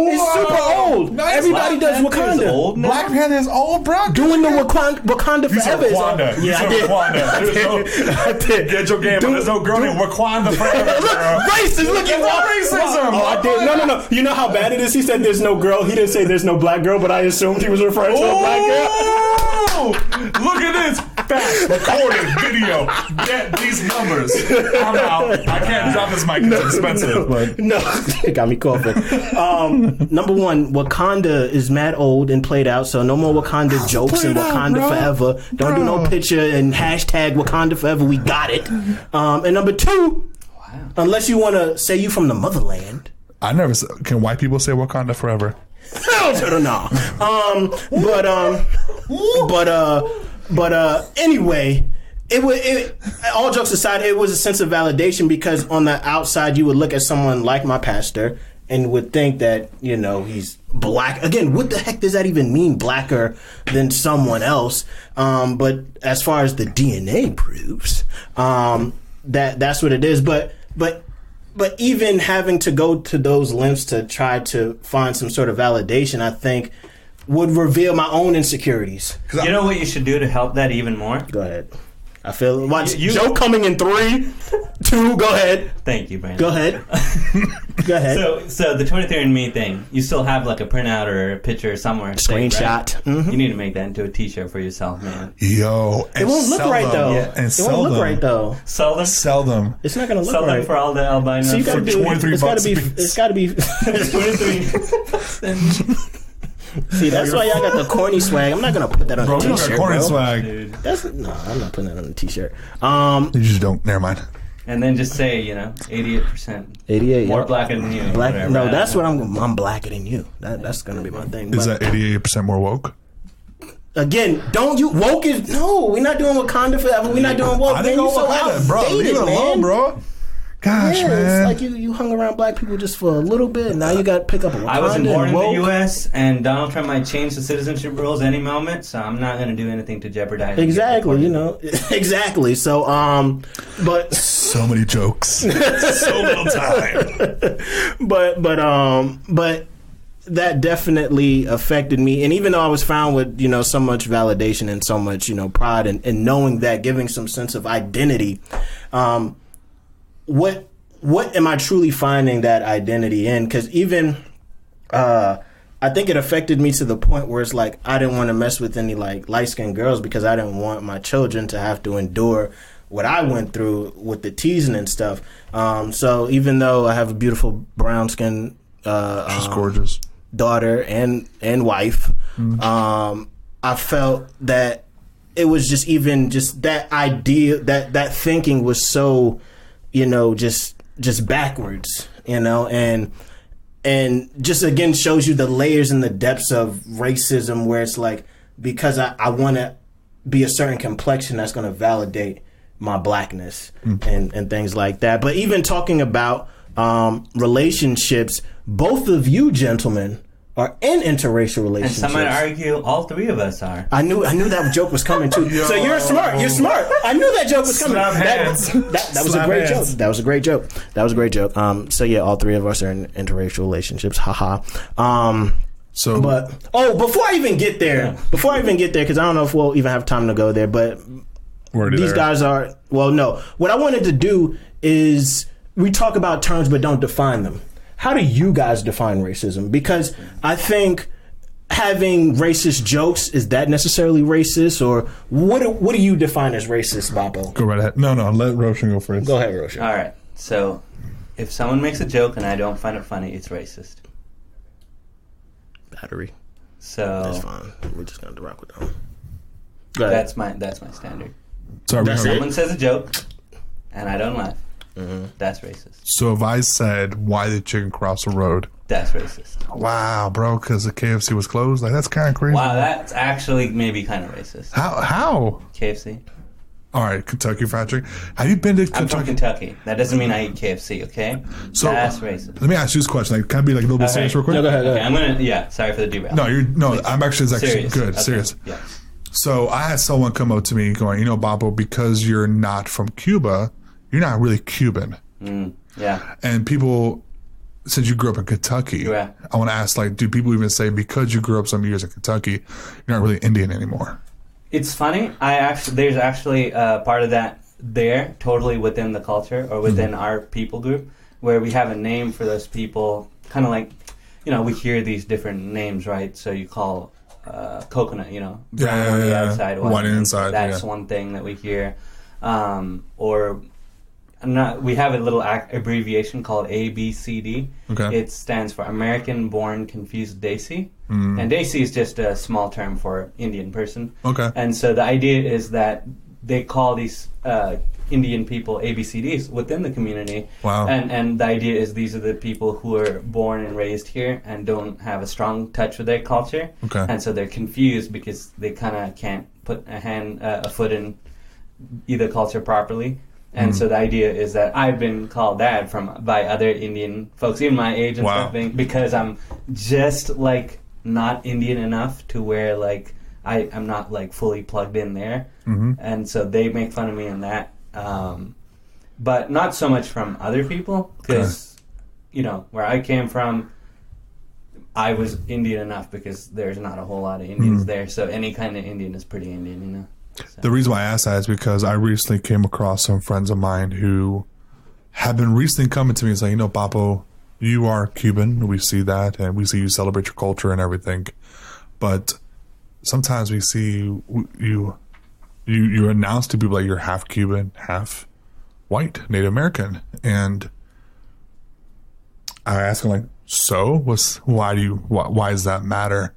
It's super old. No, Everybody does Wakanda. Old now? Black Panther is old, bro. Doing the Wakanda You said forever. Wakanda. Yeah, I did. I did. Get your game. There's no girl named Wakanda forever. Look, racist. Look at racism. Oh, I did. No. You know how bad it is? He said there's no girl. He didn't say there's no black girl, but I assumed he was referring to a black girl. Look at this. Facts. Recorded video. Get these numbers. I'm out. I can't drop this mic. It's expensive. No, it got me coughing. Number one, Wakanda is mad old and played out, so no more Wakanda jokes and Wakanda forever. Don't do no picture and hashtag Wakanda forever. We got it. And number two, unless you want to say you from the motherland. I never said. Can white people say Wakanda forever? Hell to the no. But anyway, all jokes aside, it was a sense of validation because on the outside you would look at someone like my pastor and would think that, he's black. Again, what the heck does that even mean, blacker than someone else? But as far as the DNA proves, that's what it is. But even having to go to those lengths to try to find some sort of validation, I think, would reveal my own insecurities. You know what you should do to help that even more? Go ahead. I feel watch Joe coming in 3, 2. Go ahead. Thank you, Brandon. Go ahead. Go ahead. So the 23andMe thing, you still have like a printout or a picture somewhere. Screenshot. Right? Mm-hmm. You need to make that into a T-shirt for yourself, man. Yo, it won't look right though. Yeah. And it won't look right though. Sell them. Sell them. It's not gonna look Sell right. them for all the albinos. So you gotta for $23 It's gotta be 23. See, that's why y'all got the corny swag. I'm not gonna put that on a T-shirt, got corny bro. swag. Dude. I'm not putting that on a T-shirt. You just don't. Never mind. And then just say, 88%. 88. More blacker than you. Black. Whatever. No, that's what I'm blacker than you. That's gonna be my thing. Is But that 88% more woke? again, don't you woke is no. We're not doing Wakanda forever. We're not doing woke. I Man, didn't you go so Wakanda, bro. outdated, Leave it alone, man. bro. Gosh, Yeah, man. it's like you hung around black people just for a little bit. Now you got to pick up a Wakanda. I wasn't born in and the woke. U.S. and Donald Trump might change the citizenship rules any moment, so I'm not going to do anything to jeopardize. Exactly, exactly. So, but So many jokes. So little time. but that definitely affected me. And even though I was found with so much validation and so much pride and knowing that, giving some sense of identity. What am I truly finding that identity in? Because even I think it affected me to the point where it's like I didn't want to mess with any like light-skinned girls because I didn't want my children to have to endure what I went through with the teasing and stuff. So even though I have a beautiful brown-skinned She's gorgeous. daughter and wife, I I felt that it was just even just that idea, that thinking was so, just backwards, and just again shows you the layers and the depths of racism, where it's like, because I want to be a certain complexion, that's going to validate my blackness and things like that. But even talking about relationships, both of you gentlemen are in interracial relationships. And some might argue all three of us are. I knew that joke was coming too. So you're smart. I knew that joke was coming. That was a great joke. That was a great joke. So yeah, all three of us are in interracial relationships. Haha. Before I even get there, because I don't know if we'll even have time to go there, but these guys are, no. What I wanted to do is, we talk about terms but don't define them. How do you guys define racism? Because I think having racist jokes, is that necessarily racist? Or what do you define as racist, Boppo? Go right ahead. No, let Roshan go first. Go ahead, Roshan. All right. So if someone makes a joke and I don't find it funny, it's racist. Battery. So that's fine. We're just going to rock with them. That's my standard. Sorry, if someone says a joke and I don't laugh, that's racist. So if I said, why did chicken cross the road? That's racist. Wow, bro, because the KFC was closed? Like, that's kind of crazy. Wow, that's actually maybe kind of racist. How? KFC. All right, Kentucky Fried Chicken. Have you been to Kentucky? I'm from Kentucky. That doesn't mean I eat KFC, okay? So, that's racist. Let me ask you this question. Like, can I be like a little bit serious real quick? No, go ahead. Okay, I'm going to, sorry for the derail. I'm actually serious. Good, okay. serious. Yeah. So I had someone come up to me going, Babo, because you're not from Cuba, you're not really Cuban. Yeah. And people, since you grew up in Kentucky, I want to ask, like, do people even say, because you grew up some years in Kentucky, you're not really Indian anymore? It's funny. There's actually part of that there, totally within the culture or within our people group, where we have a name for those people, kind of like, we hear these different names, right? So you call coconut, brown on the outside, white inside. That's one thing that we hear. We have a little abbreviation called ABCD. Okay. It stands for American Born Confused Desi. And Desi is just a small term for Indian person. Okay. And so the idea is that they call these Indian people ABCDs within the community. Wow. And the idea is these are the people who are born and raised here and don't have a strong touch with their culture. Okay. And so they're confused because they kind of can't put a foot in either culture properly. And so the idea is that I've been called that by other Indian folks, even my age and stuff, because I'm just like not Indian enough to where like I'm not like fully plugged in there. And so they make fun of me in that. But not so much from other people, because where I came from, I was Indian enough because there's not a whole lot of Indians there. So any kind of Indian is pretty Indian, So. The reason why I asked that is because I recently came across some friends of mine who have been recently coming to me and saying, Papo, you are Cuban. We see that, and we see you celebrate your culture and everything. But sometimes we see you announce to people that you're half Cuban, half white, Native American. And I ask them, like, why does that matter?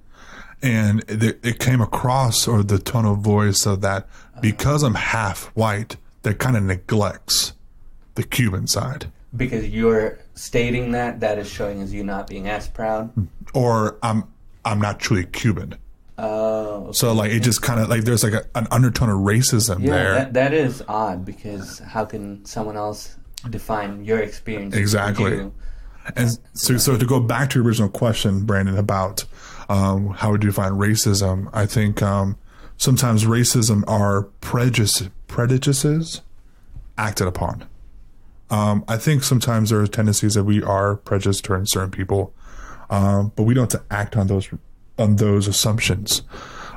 And it came across, or the tone of voice of that, because I'm half white, that kind of neglects the Cuban side. Because you're stating that is showing as you not being as proud? Or I'm not truly Cuban. Oh. Okay. So, like, it just kind of, like, there's, like, an undertone of racism there. Yeah, that is odd, because how can someone else define your experience? Exactly. And so to go back to your original question, Brandon, about how would you define racism, I think sometimes racism are prejudices acted upon. I think sometimes there are tendencies that we are prejudiced towards certain people, but we don't have to act on those assumptions.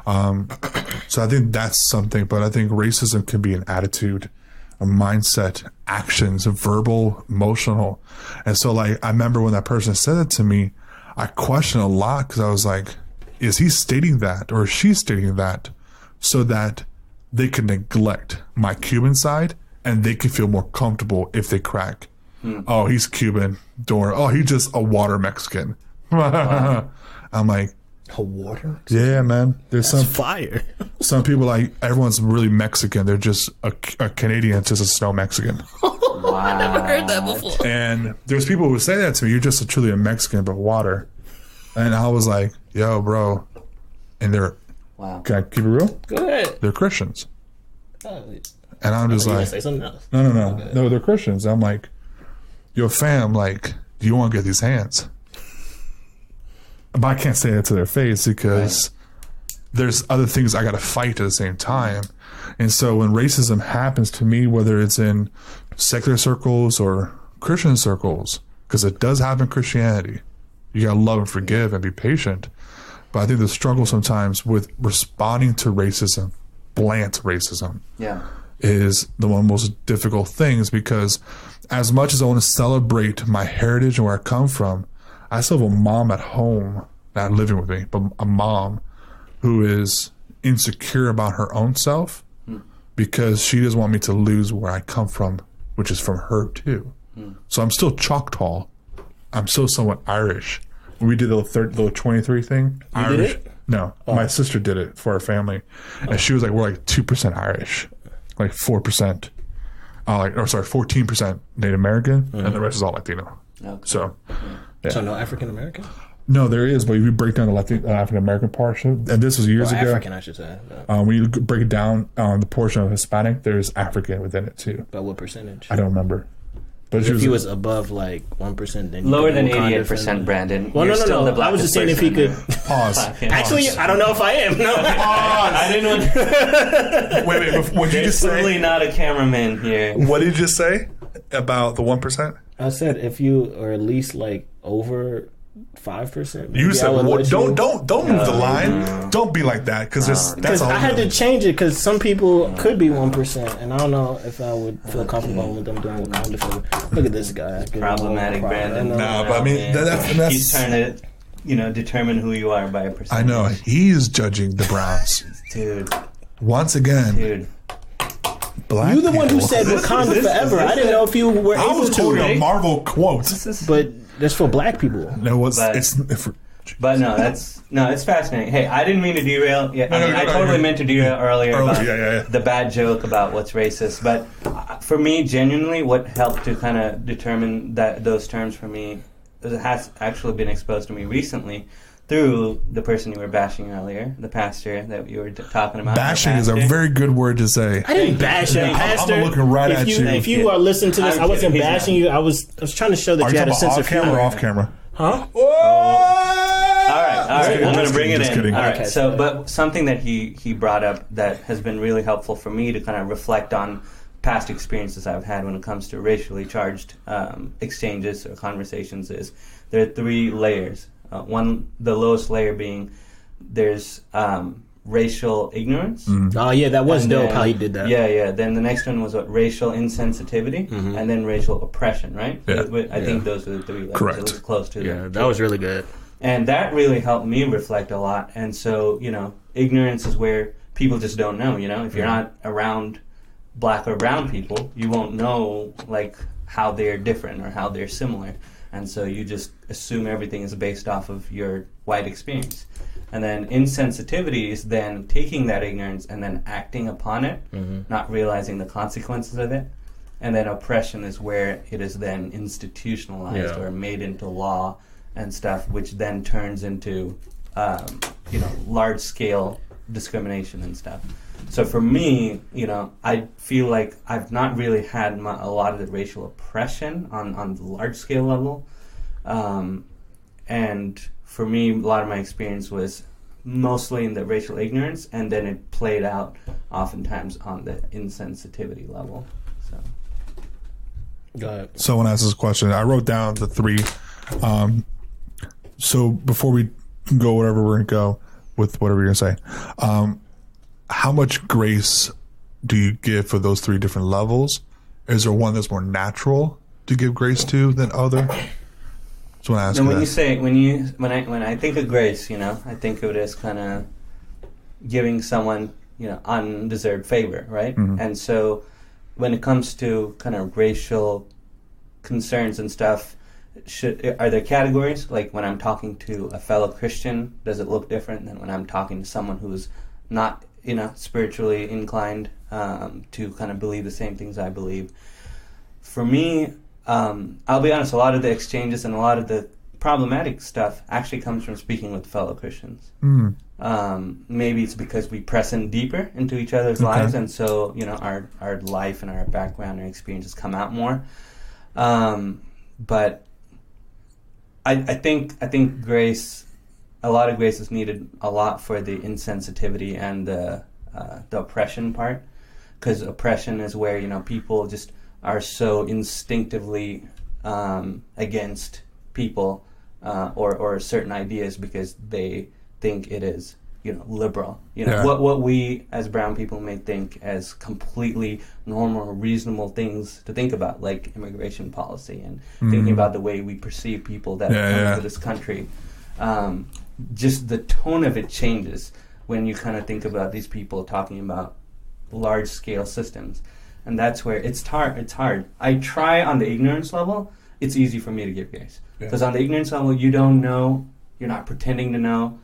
So I think that's something, but I think racism can be an attitude, a mindset, actions, verbal, emotional. And so, like, I remember when that person said it to me, I questioned a lot, because I was like, is he stating that, or is she stating that so that they can neglect my Cuban side and they can feel more comfortable if they crack? Oh, he's Cuban. He's just a water Mexican. Wow. I'm like, Water? Yeah, man. There's That's fire. some people like everyone's really Mexican. They're just a Canadian, it's just a snow Mexican. Wow. I've never heard that before. And there's people who say that to me. You're just truly a Mexican, but water. And I was like, yo, bro. And they're, Wow. can I keep it real? Go ahead. They're Christians. Oh, And I'm just you like, say something else. no, they're Christians. I'm like, yo, fam, like, do you want to get these hands? But I can't say that to their face because there's other things I got to fight at the same time. And so when racism happens to me, whether it's in secular circles or Christian circles, because it does happen in Christianity, you got to love and forgive and be patient. But I think the struggle sometimes with responding to racism, blunt racism, is the one of the most difficult things, because as much as I want to celebrate my heritage and where I come from, I still have a mom at home, not living with me, but a mom who is insecure about her own self because she doesn't want me to lose where I come from, which is from her too. So I'm still Choctaw. I'm still somewhat Irish. When we did the little 23 thing, You Irish. did it? No, my sister did it for our family, and she was like, "We're like 2% Irish, like 4%, 14% Native American, and the rest is all Latino." Okay. So, So no African American? no, there is, but if you break down the African American portion, and this was years ago. African, I should say. No. When you break it down, the portion of Hispanic, there's African within it too. But what percentage? I don't remember. But If he was above like 1%, then Lower than 88%, Brandon. Well, You're no. still the I was blackest just saying if he person could. Pause. Actually, I don't know if I am. No. I didn't want. Wait. What did you There's just clearly say? not a cameraman here. What did you just say about the 1%? I said if you are at least like over 5%. You said what? Don't move the line. no. Don't be like that because that's Because all. I had to change it because some people could be 1%, and I don't know if I would feel comfortable with them doing Wakanda forever. Look at this guy. Problematic, Brandon. Nah, but I mean that's he's trying to, determine who you are by a percentage. I know he's judging the Browns dude. once again. Dude, Black You the one who people. said Wakanda forever. I didn't know if you were I able was quoting a to. Marvel quote. But that's for black people. No, But- it's but it's fascinating. Hey, I didn't mean to derail. Yeah, I totally meant to derail earlier about the bad joke about what's racist. But for me, genuinely, what helped to kind of determine those terms for me has actually been exposed to me recently through the person you were bashing earlier, the pastor that you were talking about. bashing is a very good word to say. I didn't bash him, Pastor. I'm looking right at you. If you are listening to this, I wasn't He's bashing not. you. I was trying to show that Are you you had a talking sense about of off camera humor. or off camera? Huh? All right. I'm going to bring it Just in. kidding. All right. Okay, So, so- but something that he brought up that has been really helpful for me to kind of reflect on past experiences I've had when it comes to racially charged exchanges or conversations is there are three layers. The lowest layer being there's racial ignorance. Oh yeah, that was And dope then- how he did that. Yeah. Then the next one was racial insensitivity, and then racial oppression. Right? Yeah. I think those were the three layers. Correct. It was close to Yeah, that was really good. and that really helped me reflect a lot. And so, ignorance is where people just don't know. If you're not around black or brown people, you won't know like how they're different or how they're similar. And so you just assume everything is based off of your white experience. And then insensitivity is then taking that ignorance and then acting upon it, not realizing the consequences of it. And then oppression is where it is then institutionalized or made into law and stuff, which then turns into, large-scale discrimination and stuff. So for me, I feel like I've not really had a lot of the racial oppression on the large-scale level. And for me, a lot of my experience was mostly in the racial ignorance, and then it played out oftentimes on the insensitivity level. So. Go ahead. Someone asked this question. I wrote down the three. So before we go wherever we're going to go with whatever you're going to say, how much grace do you give for those three different levels? Is there one that's more natural to give grace to than other? So when I ask And you when I think of grace, I think of it as kind of giving someone, undeserved favor, right? Mm-hmm. And so when it comes to kind of racial concerns and stuff, are there categories? Like when I'm talking to a fellow Christian, does it look different than when I'm talking to someone who's not, spiritually inclined to kind of believe the same things I believe? For me, I'll be honest, a lot of the exchanges and a lot of the problematic stuff actually comes from speaking with fellow Christians. Maybe it's because we press in deeper into each other's lives, and so our life and our background and experiences come out more. But I think grace, a lot of grace is needed a lot for the insensitivity and the oppression part, because oppression is where people just are so instinctively against people or certain ideas because they think it is liberal. What we as brown people may think as completely normal, reasonable things to think about, like immigration policy and thinking about the way we perceive people that come into this country. Just the tone of it changes when you kind of think about these people talking about large scale systems, and that's where it's hard. I try on the ignorance level. It's easy for me to give grace because on the ignorance level, you don't know, you're not pretending to know.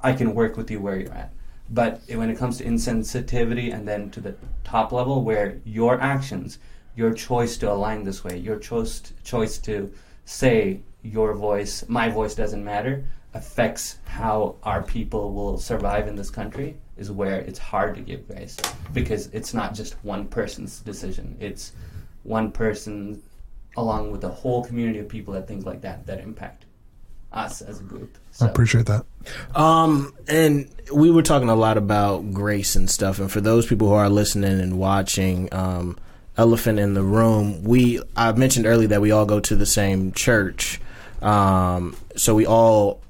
I can work with you where you're at. But when it comes to insensitivity and then to the top level where your actions, your choice to align this way, your choice to say your voice, my voice doesn't matter, affects how our people will survive in this country, is where it's hard to give grace, because it's not just one person's decision. It's one person along with a whole community of people that things like that impact us as a group. So. I appreciate that. And we were talking a lot about grace and stuff. And for those people who are listening and watching, Elephant in the Room, I mentioned earlier that we all go to the same church. So we all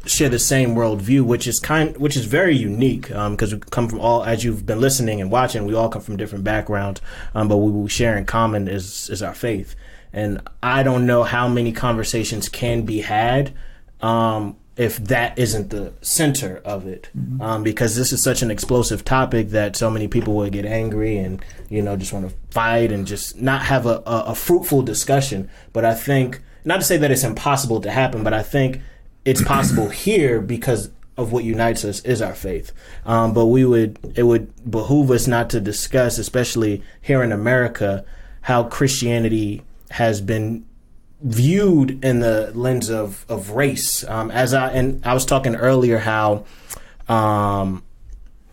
share the same worldview, which is very unique, because we come from all, as you've been listening and watching, we all come from different backgrounds, but what we share in common is our faith. And I don't know how many conversations can be had if that isn't the center of it, because this is such an explosive topic that so many people will get angry and just want to fight and just not have a fruitful discussion. But I think, not to say that it's impossible to happen, but I think it's possible here because of what unites us is our faith. But it would behoove us not to discuss, especially here in America, how Christianity has been viewed in the lens of race. I was talking earlier how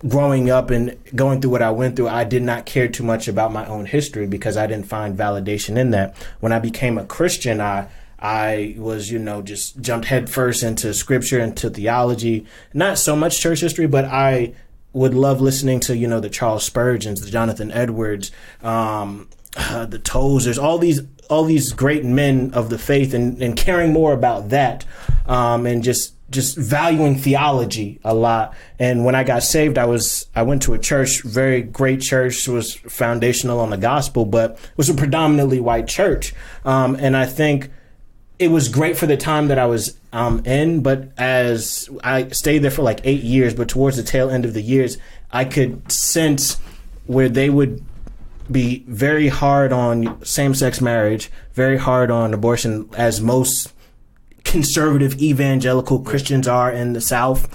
growing up and going through what I went through, I did not care too much about my own history because I didn't find validation in that. When I became a Christian, I was, just jumped headfirst into scripture, into theology, not so much church history, but I would love listening to, the Charles Spurgeons, the Jonathan Edwards, the Tozers, all these great men of the faith, and caring more about that, and just valuing theology a lot. And when I got saved, I went to a church, very great church, was foundational on the gospel, but it was a predominantly white church. And I think it was great for the time that I was in, but as I stayed there for like 8 years, but towards the tail end of the years, I could sense where they would be very hard on same-sex marriage, very hard on abortion, as most conservative evangelical Christians are in the South,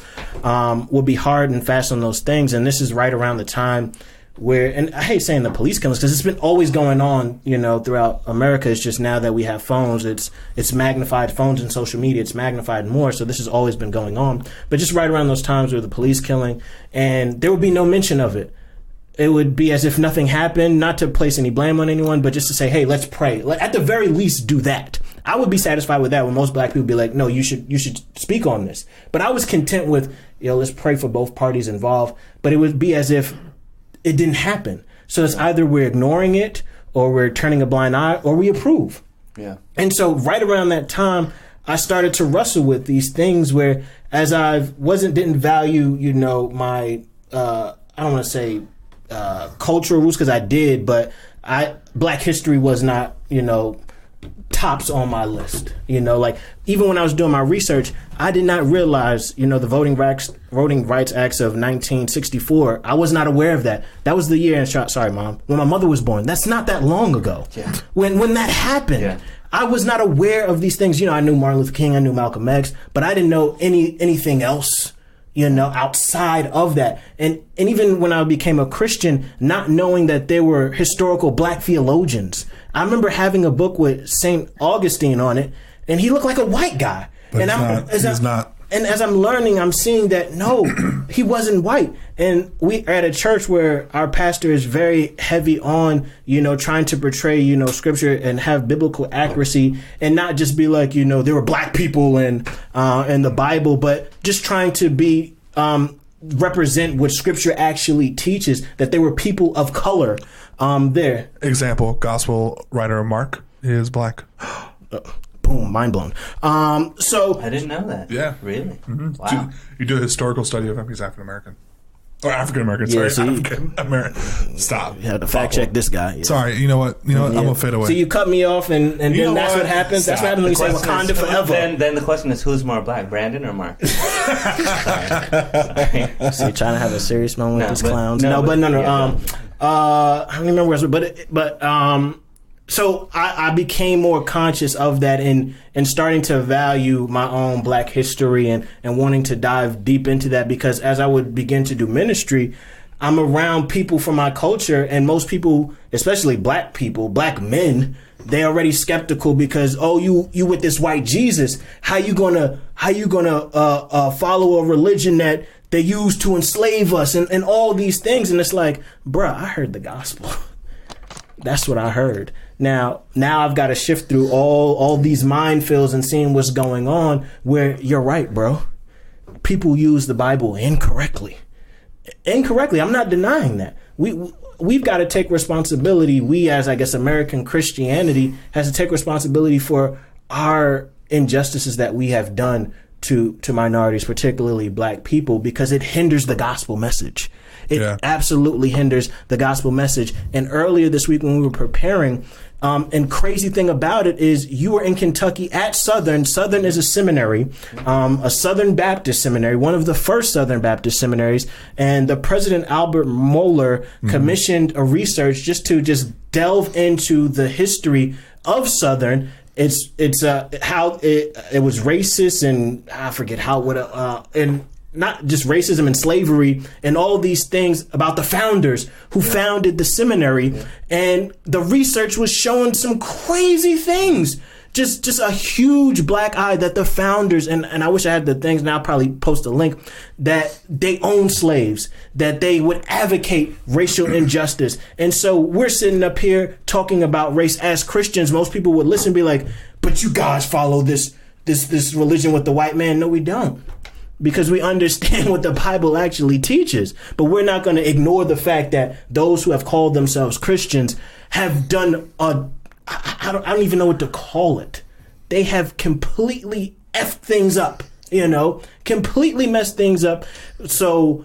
would be hard and fast on those things. And this is right around the time where, and I hate saying the police killings because it's been always going on, throughout America. It's just now that we have phones, it's magnified, phones and social media, it's magnified more. So this has always been going on. But just right around those times where the police killing, and there would be no mention of it. It would be as if nothing happened, not to place any blame on anyone, but just to say, hey, let's pray. At the very least, do that. I would be satisfied with that when most black people be like, no, you should speak on this. But I was content with, let's pray for both parties involved. But it would be as if it didn't happen. So it's either we're ignoring it or we're turning a blind eye or we approve. Yeah. And so right around that time, I started to wrestle with these things where as I didn't value, my, I don't want to say, cultural roots, because I did, but Black history was not, tops on my list. Even when I was doing my research, I did not realize, the Voting Rights Acts of 1964. I was not aware of that. That was the year, sorry, Mom, when my mother was born. That's not that long ago. Yeah. When that happened, I was not aware of these things. I knew Martin Luther King, I knew Malcolm X, but I didn't know anything else, outside of that. And even when I became a Christian, not knowing that there were historical black theologians. I remember having a book with St. Augustine on it, and he looked like a white guy. But he's not. And as I'm learning, I'm seeing that, no, he wasn't white. And we are at a church where our pastor is very heavy on, trying to portray, scripture and have biblical accuracy and not just be like, there were black people in the Bible, but just trying to be represent what scripture actually teaches, that there were people of color there. Example, gospel writer Mark is black. Boom, mind blown. So I didn't know that. Yeah. Really? Mm-hmm. Wow. You do a historical study of him. He's African American. Or African American, sorry. African American. Stop. You have to fact check this guy. Yeah. Sorry, you know what? I'm going to fade away. So you cut me off, and then that's what happens? Stop. That's what happens when you say Wakanda forever. Then the question is, who's more black, Brandon or Mark? Sorry. So you're trying to have a serious moment with these clowns. No. I don't remember but so I became more conscious of that and starting to value my own black history and wanting to dive deep into that, because as I would begin to do ministry, I'm around people from my culture, and most people, especially black people, black men, they're already skeptical because, you with this white Jesus, how you gonna follow a religion that they used to enslave us and all these things. And it's like, bruh, I heard the gospel. That's what I heard. Now I've got to shift through all these minefields and seeing what's going on, where you're right, bro. People use the Bible incorrectly. I'm not denying that. We've got to take responsibility. We, as I guess American Christianity, has to take responsibility for our injustices that we have done to minorities, particularly black people, because it hinders the gospel message. It absolutely hinders the gospel message. And earlier this week when we were preparing, and crazy thing about it is you were in Kentucky at Southern. Southern is a seminary, a Southern Baptist seminary, one of the first Southern Baptist seminaries. And the President Albert Mohler commissioned a research just to delve into the history of Southern. It's how it was racist, and I forget and not just racism and slavery and all these things about the founders who founded the seminary. Yeah. And the research was showing some crazy things. Just a huge black eye that the founders, and I wish I had the things, and I'll probably post a link, that they owned slaves, that they would advocate racial injustice. And so we're sitting up here talking about race as Christians. Most people would listen and be like, but you guys follow this religion with the white man. No, we don't. Because we understand what the Bible actually teaches. But we're not going to ignore the fact that those who have called themselves Christians have done I don't even know what to call it. They have completely effed things up, completely messed things up. So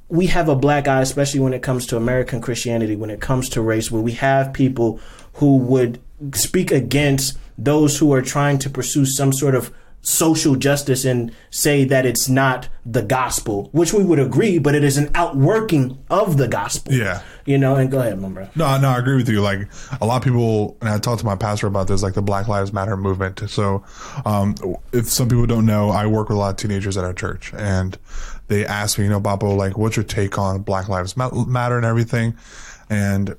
we have a black eye, especially when it comes to American Christianity, when it comes to race, where we have people who would speak against those who are trying to pursue some sort of social justice and say that it's not the gospel, which we would agree, but it is an outworking of the gospel. Yeah. And go ahead, my brother. No, I agree with you. Like, a lot of people, and I talked to my pastor about this, like the Black Lives Matter movement. So if some people don't know, I work with a lot of teenagers at our church, and they ask me, Babo, like, what's your take on Black Lives Matter and everything? And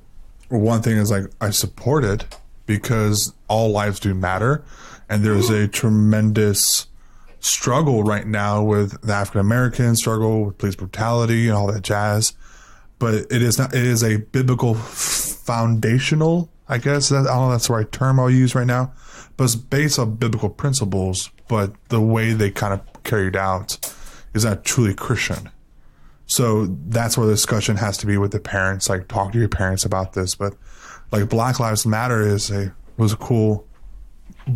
one thing is, like, I support it because all lives do matter. And there's a tremendous struggle right now with the African American struggle with police brutality and all that jazz. But it is a biblical foundational, I guess. I don't know if that's the right term I'll use right now. But it's based on biblical principles, but the way they kind of carried out is not truly Christian. So that's where the discussion has to be with the parents. Like, talk to your parents about this. But like, Black Lives Matter was a cool,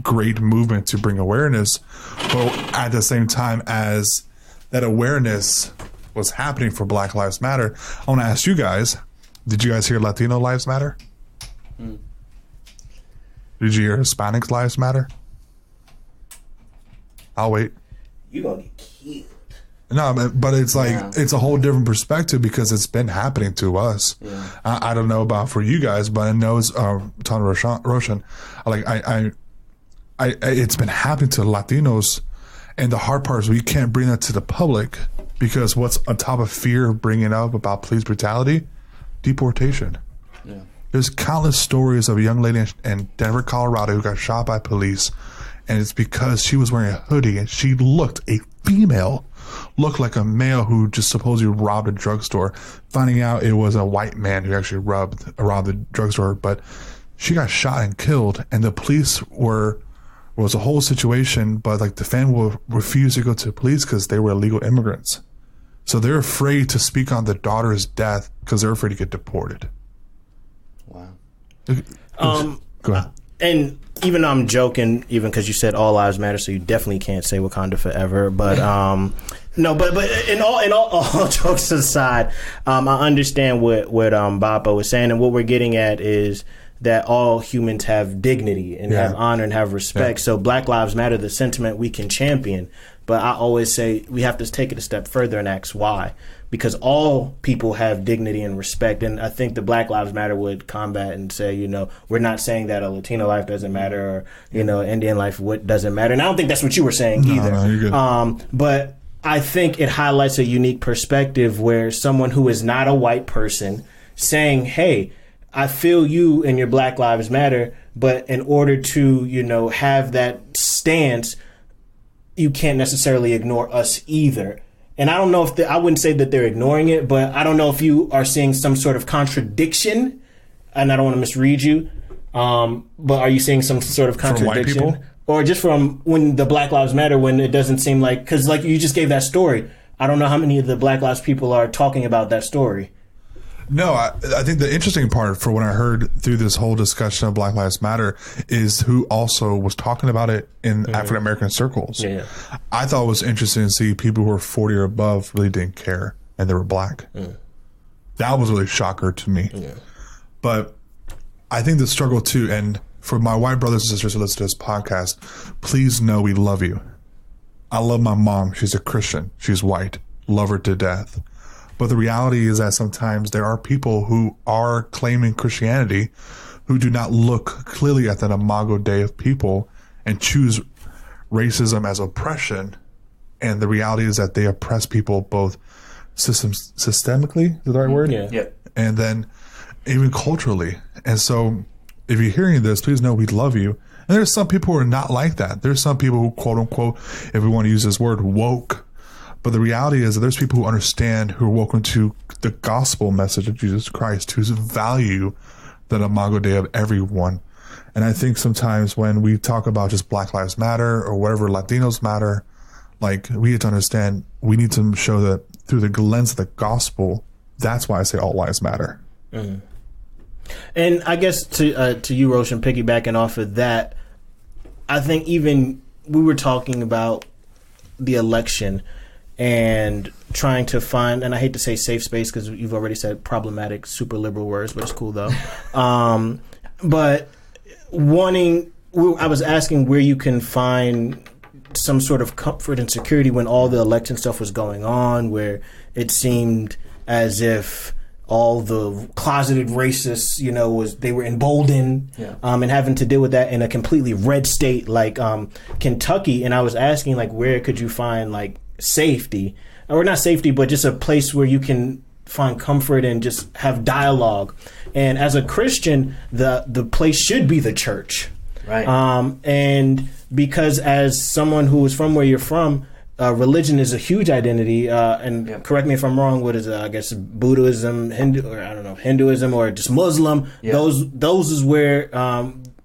great movement to bring awareness, but at the same time as that awareness was happening for Black Lives Matter, I want to ask you guys, did you guys hear Latino Lives Matter? Did you hear Hispanic Lives Matter? I'll wait. You're gonna get killed. No, but it's like, it's a whole different perspective because it's been happening to us. I don't know about for you guys, but I know it's Roshan. Like, it's been happening to Latinos, and the hard part is we can't bring that to the public because what's on top of fear of bringing up about police brutality? Deportation. Yeah. There's countless stories of a young lady in Denver, Colorado who got shot by police, and it's because she was wearing a hoodie and she looked like a male who just supposedly robbed a drugstore, finding out it was a white man who actually robbed the drugstore. But she got shot and killed, and the police was a whole situation, but like the family refused to go to the police because they were illegal immigrants. So they're afraid to speak on the daughter's death because they're afraid to get deported. Wow. Go ahead. And even though I'm joking, even because you said all lives matter, so you definitely can't say Wakanda forever. But no, but in all jokes aside, I understand what Bappa was saying, and what we're getting at is that all humans have dignity and have honor and have respect. So Black Lives Matter, the sentiment we can champion. But I always say we have to take it a step further and ask why. Because all people have dignity and respect. And I think the Black Lives Matter would combat and say, we're not saying that a Latino life doesn't matter or, Indian life doesn't matter. And I don't think that's what you were saying either. No, you're good. But I think it highlights a unique perspective where someone who is not a white person saying, hey, I feel you and your Black Lives Matter, but in order to, have that stance, you can't necessarily ignore us either. And I don't know if I wouldn't say that they're ignoring it, but I don't know if you are seeing some sort of contradiction, and I don't want to misread you, but are you seeing some sort of contradiction? From white people? Or just from when the Black Lives Matter, when it doesn't seem like, because like you just gave that story. I don't know how many of the Black Lives people are talking about that story. No, I think the interesting part for what I heard through this whole discussion of Black Lives Matter is who also was talking about it in African American circles. Yeah. I thought it was interesting to see people who were 40 or above really didn't care, and they were black. That was really a shocker to me. Yeah. But I think the struggle too, and for my white brothers and sisters who listen to this podcast, please know we love you. I love my mom. She's a Christian. She's white. Love her to death. But the reality is that sometimes there are people who are claiming Christianity who do not look clearly at that imago Dei of people and choose racism as oppression. And the reality is that they oppress people both systemically, is that the right word? Yeah. And then even culturally. And so if you're hearing this, please know we love you. And there's some people who are not like that. There's some people who, quote unquote, if we want to use this word, woke. But the reality is that there's people who understand, who are woken to the gospel message of Jesus Christ, who value the imago Dei of everyone. And I think sometimes when we talk about just Black Lives Matter or whatever Latinos matter, like we need to understand, we need to show that through the lens of the gospel. That's why I say all lives matter. Mm. And I guess to you, Roshan, piggybacking off of that, I think even we were talking about the election and trying to find, and I hate to say safe space because you've already said problematic, super liberal words, but it's cool though. But I was asking where you can find some sort of comfort and security when all the election stuff was going on, where it seemed as if all the closeted racists, they were emboldened, and having to deal with that in a completely red state like Kentucky. And I was asking, like, where could you find like safety, or not safety, but just a place where you can find comfort and just have dialogue. And as a Christian, the place should be the church, right? And because as someone who is from where you're from, religion is a huge identity. And correct me if I'm wrong. What is I guess Buddhism, Hinduism, or just Muslim? Yep. Those is where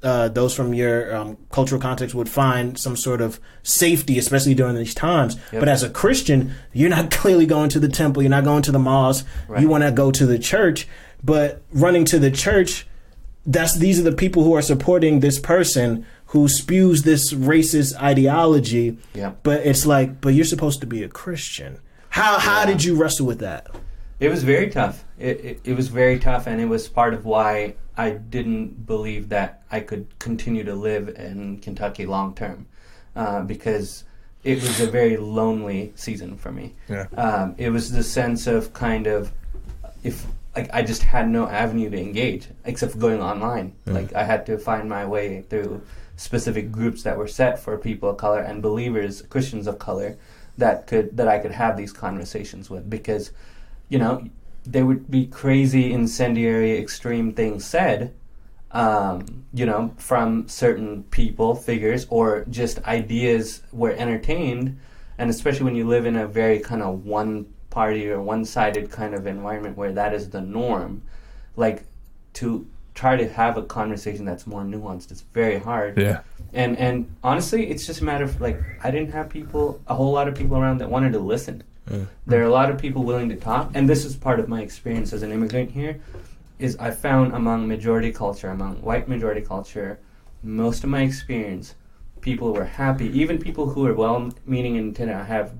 those from your cultural context would find some sort of safety, especially during these times. Yep. But as a Christian, you're not clearly going to the temple. You're not going to the mosque. Right. You want to go to the church. But running to the church, these are the people who are supporting this person who spews this racist ideology. Yeah. But it's like, but you're supposed to be a Christian. How did you wrestle with that? It was very tough. It was very tough, and it was part of why I didn't believe that I could continue to live in Kentucky long term, because it was a very lonely season for me. Yeah. It was the sense of kind of, if like I just had no avenue to engage except for going online. Like I had to find my way through specific groups that were set for people of color and believers, Christians of color, that I could have these conversations with, because, you know, there would be crazy, incendiary, extreme things said, you know, from certain people, figures, or just ideas were entertained. And especially when you live in a very kind of one-party or one-sided kind of environment where that is the norm, like, to try to have a conversation that's more nuanced, it's very hard. Yeah. And honestly, it's just a matter of, like, I didn't have a whole lot of people around that wanted to listen. There are a lot of people willing to talk, and this is part of my experience as an immigrant here, is I found among majority culture, among white majority culture, most of my experience, people were happy. Even people who are well-meaning and intended, I have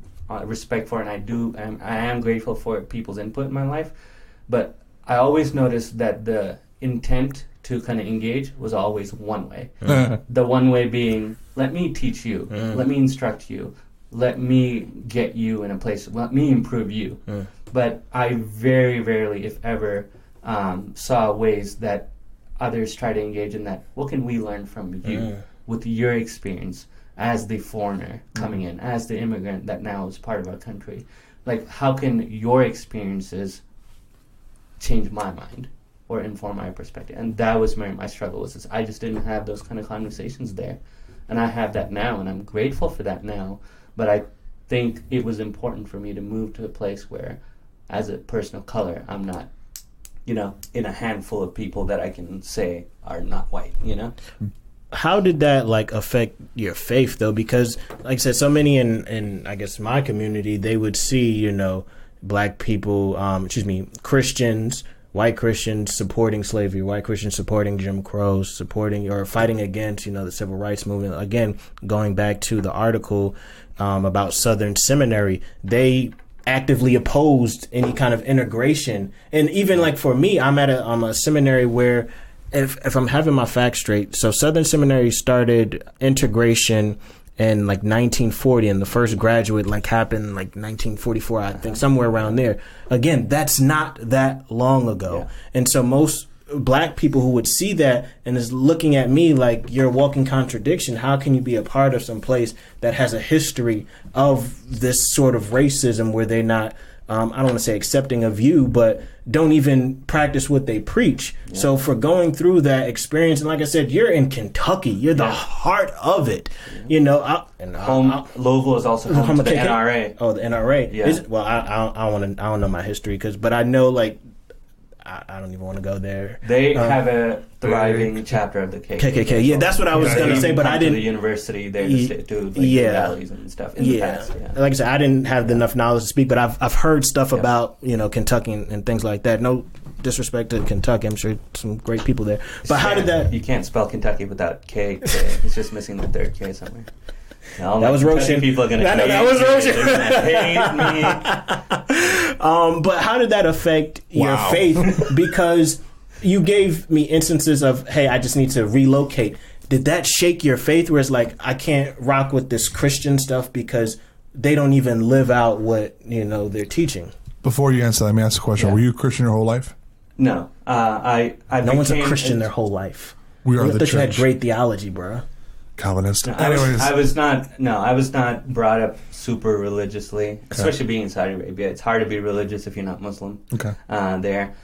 respect for, and I am grateful for people's input in my life. But I always noticed that the intent to kind of engage was always one way. The one way being, let me teach you, let me instruct you, let me get you in a place, let me improve you. But I very rarely, if ever, saw ways that others try to engage in that. What can we learn from you with your experience as the foreigner coming in, as the immigrant that now is part of our country? Like, how can your experiences change my mind or inform my perspective? And that was my struggle, was I just didn't have those kind of conversations there. And I have that now, and I'm grateful for that now. But I think it was important for me to move to a place where, as a person of color, I'm not, you know, in a handful of people that I can say are not white, you know? How did that, like, affect your faith, though? Because, like I said, so many in I guess, my community, they would see, you know, black people, Christians, white Christians supporting slavery, white Christians supporting Jim Crow, supporting or fighting against, you know, the civil rights movement. Again, going back to the article about Southern Seminary, they actively opposed any kind of integration. And even, like, for me, I'm at a seminary where, if I'm having my facts straight, so Southern Seminary started integration in like 1940, and the first graduate like happened like 1944, I think, somewhere around there. Again, that's not that long ago. And so most black people who would see that and is looking at me like, you're a walking contradiction. How can you be a part of some place that has a history of this sort of racism where they're not, I don't want to say accepting of you, but don't even practice what they preach. So for going through that experience, and like I said, you're in Kentucky. You're the heart of it. You know, Louisville is also home to the NRA. Oh, the NRA. Yeah. Well, I don't know my history, but I know, like, I don't even want to go there. They have a thriving chapter of the KKK. Yeah, that's what I was going to say, but I didn't. To the university there to do rallies and stuff in the past. Like I said, I didn't have enough knowledge to speak, but I've heard stuff about, you know, Kentucky and things like that. No disrespect to Kentucky, I'm sure some great people there. But how did that? You can't spell Kentucky without K. It's just missing the third K somewhere. That was Roshan. People are going to hate that was Roshan. hate me. But how did that affect your faith? Because you gave me instances of, hey, I just need to relocate. Did that shake your faith where it's like, I can't rock with this Christian stuff because they don't even live out what, you know, they're teaching? Before you answer, let me ask a question. Were you a Christian your whole life? No. No one's a Christian their whole life. We are the church. You had great theology, bro. Calvinist. No, I was not brought up super religiously, especially being in Saudi Arabia. It's hard to be religious if you're not Muslim. There.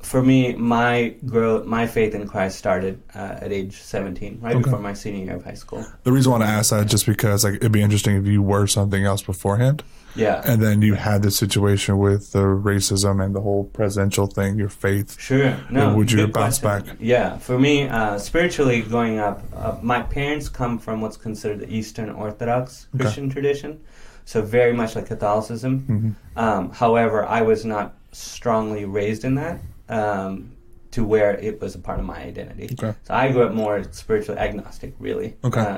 For me, my faith in Christ started at age 17, right before my senior year of high school. The reason I want to ask that is just because, like, it'd be interesting if you were something else beforehand. Yeah. And then you had this situation with the racism and the whole presidential thing, your faith. Sure. No. Would you bounce back? Yeah. For me, spiritually growing up, my parents come from what's considered the Eastern Orthodox Christian tradition. So very much like Catholicism. However, I was not strongly raised in that to where it was a part of my identity. So I grew up more spiritually agnostic, really.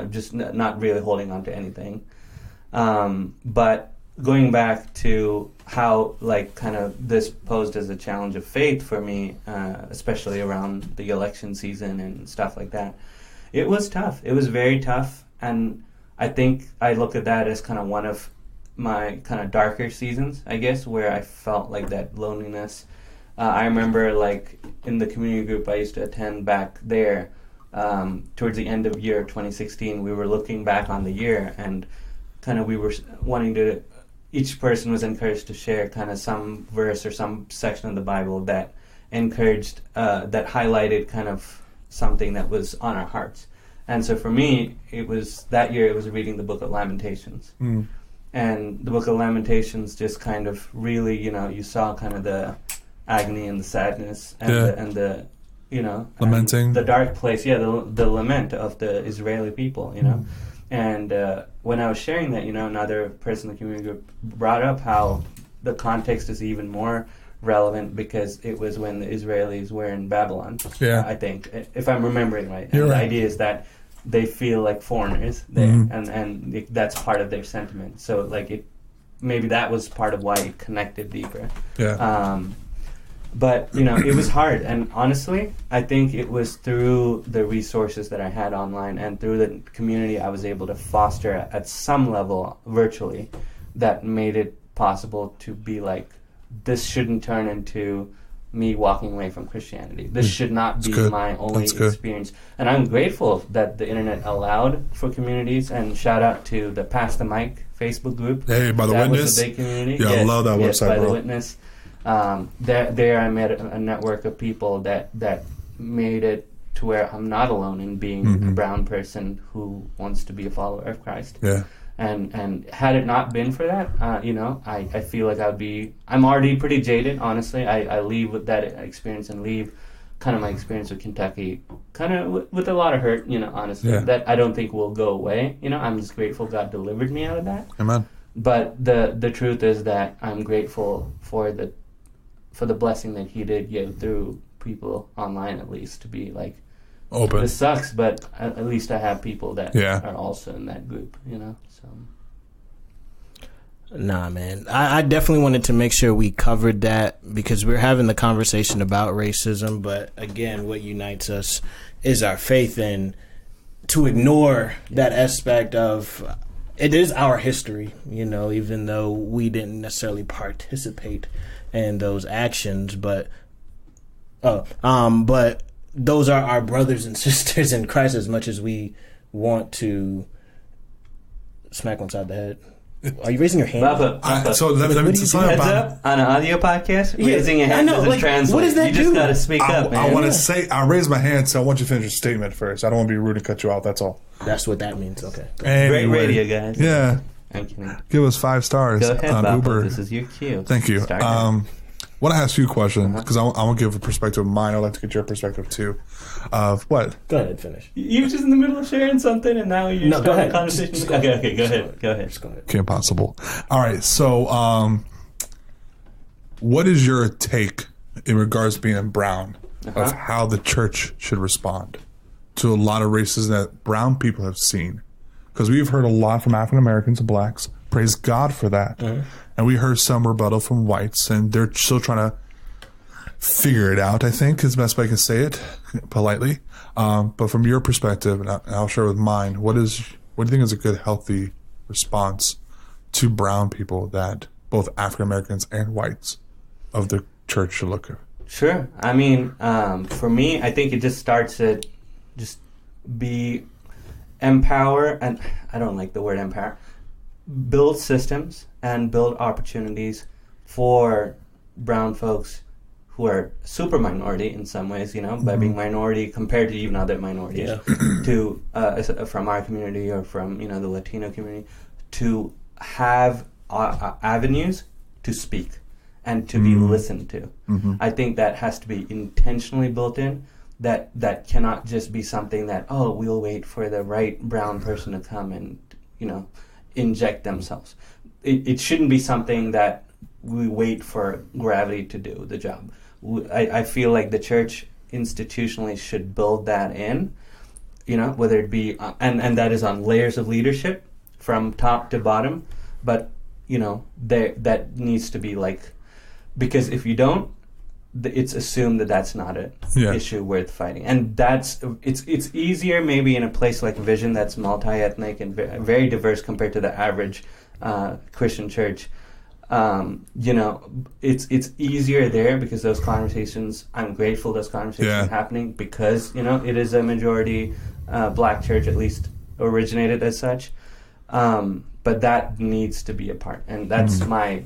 Just not really holding on to anything. But going back to how, like, kind of this posed as a challenge of faith for me, especially around the election season and stuff like that, it was tough. It was very tough. And I think I look at that as kind of one of my kind of darker seasons, I guess, where I felt like that loneliness, I remember, like, in the community group I used to attend back there, towards the end of year 2016, we were looking back on the year, and kind of we were wanting to, each person was encouraged to share kind of some verse or some section of the Bible that encouraged, that highlighted kind of something that was on our hearts. And so for me, it was, that year it was reading the book of Lamentations. And the book of Lamentations just kind of really, you saw kind of the agony and the sadness and the lamenting, the dark place, the lament of the Israeli people, And when I was sharing that, another person in the community group brought up how the context is even more relevant because it was when the Israelis were in Babylon. I think, if I'm remembering right. And the idea is that they feel like foreigners there, and that's part of their sentiment. So, like, maybe that was part of why it connected deeper. But, it was hard. And honestly, I think it was through the resources that I had online and through the community I was able to foster at some level virtually that made it possible to be like, this shouldn't turn into me walking away from Christianity. This should not be my only experience. And I'm grateful that the internet allowed for communities, and shout out to the Pass the Mic Facebook group. Hey, by the that Witness. Was a big community. Yeah, I love that website, by bro. the Witness. There I met a network of people that made it to where I'm not alone in being a brown person who wants to be a follower of Christ. And had it not been for that, I feel like I'm already pretty jaded, honestly. I leave with that experience and leave kind of my experience with Kentucky kind of with a lot of hurt, honestly, that I don't think will go away. I'm just grateful God delivered me out of that. Amen. But the truth is that I'm grateful for the blessing that He did give through people online, at least, to be like, open. This sucks, but at least I have people that are also in that group, So. Nah, man. I definitely wanted to make sure we covered that because we're having the conversation about racism, but again, what unites us is our faith, and to ignore that aspect of it is our history, even though we didn't necessarily participate in those actions, but those are our brothers and sisters in Christ as much as we want to smack them upside the head. Are you raising your hand? So let me heads up on an audio podcast. Raising your hand doesn't translate. What does that you just got to speak up, man. I want to say, I raised my hand, so I want you to finish your statement first. I don't want to be rude and cut you out. That's all. That's what that means. Okay. Great radio, guys. Yeah. I'm kidding. Give us 5 stars Go ahead, on Bappa. Uber. This is your cue. Thank you. Want to ask you a question because I want to give a perspective of mine. I'd like to get your perspective too. Of what? Go ahead, finish. You were just in the middle of sharing something, and now you're starting a conversation. Just Okay, go ahead. Go ahead. Okay, impossible. All right. So, what is your take in regards to being brown of how the church should respond to a lot of racism that brown people have seen? Because we've heard a lot from African Americans and blacks. Praise God for that. And we heard some rebuttal from whites, and they're still trying to figure it out, I think, is the best way I can say it politely. But from your perspective, and I'll share with mine, what do you think is a good, healthy response to brown people that both African Americans and whites of the church should look at? Sure. I mean, for me, I think it just starts at just empower, and I don't like the word empower, build systems and build opportunities for brown folks who are super minority in some ways, by being minority compared to even other minorities, to from our community or from the Latino community, to have avenues to speak and to be listened to. I think that has to be intentionally built in. That cannot just be something that we'll wait for the right brown person to come and inject themselves. It shouldn't be something that we wait for gravity to do the job. I feel like the church institutionally should build that in, whether it be, and that is on layers of leadership from top to bottom, but, that needs to be because if you don't, it's assumed that that's not an issue worth fighting. And it's easier maybe in a place like Vision that's multi-ethnic and very diverse compared to the average Christian church. You know, it's easier there because those conversations, I'm grateful those conversations are happening because, you know, it is a majority black church, at least originated as such. But that needs to be a part. And that's my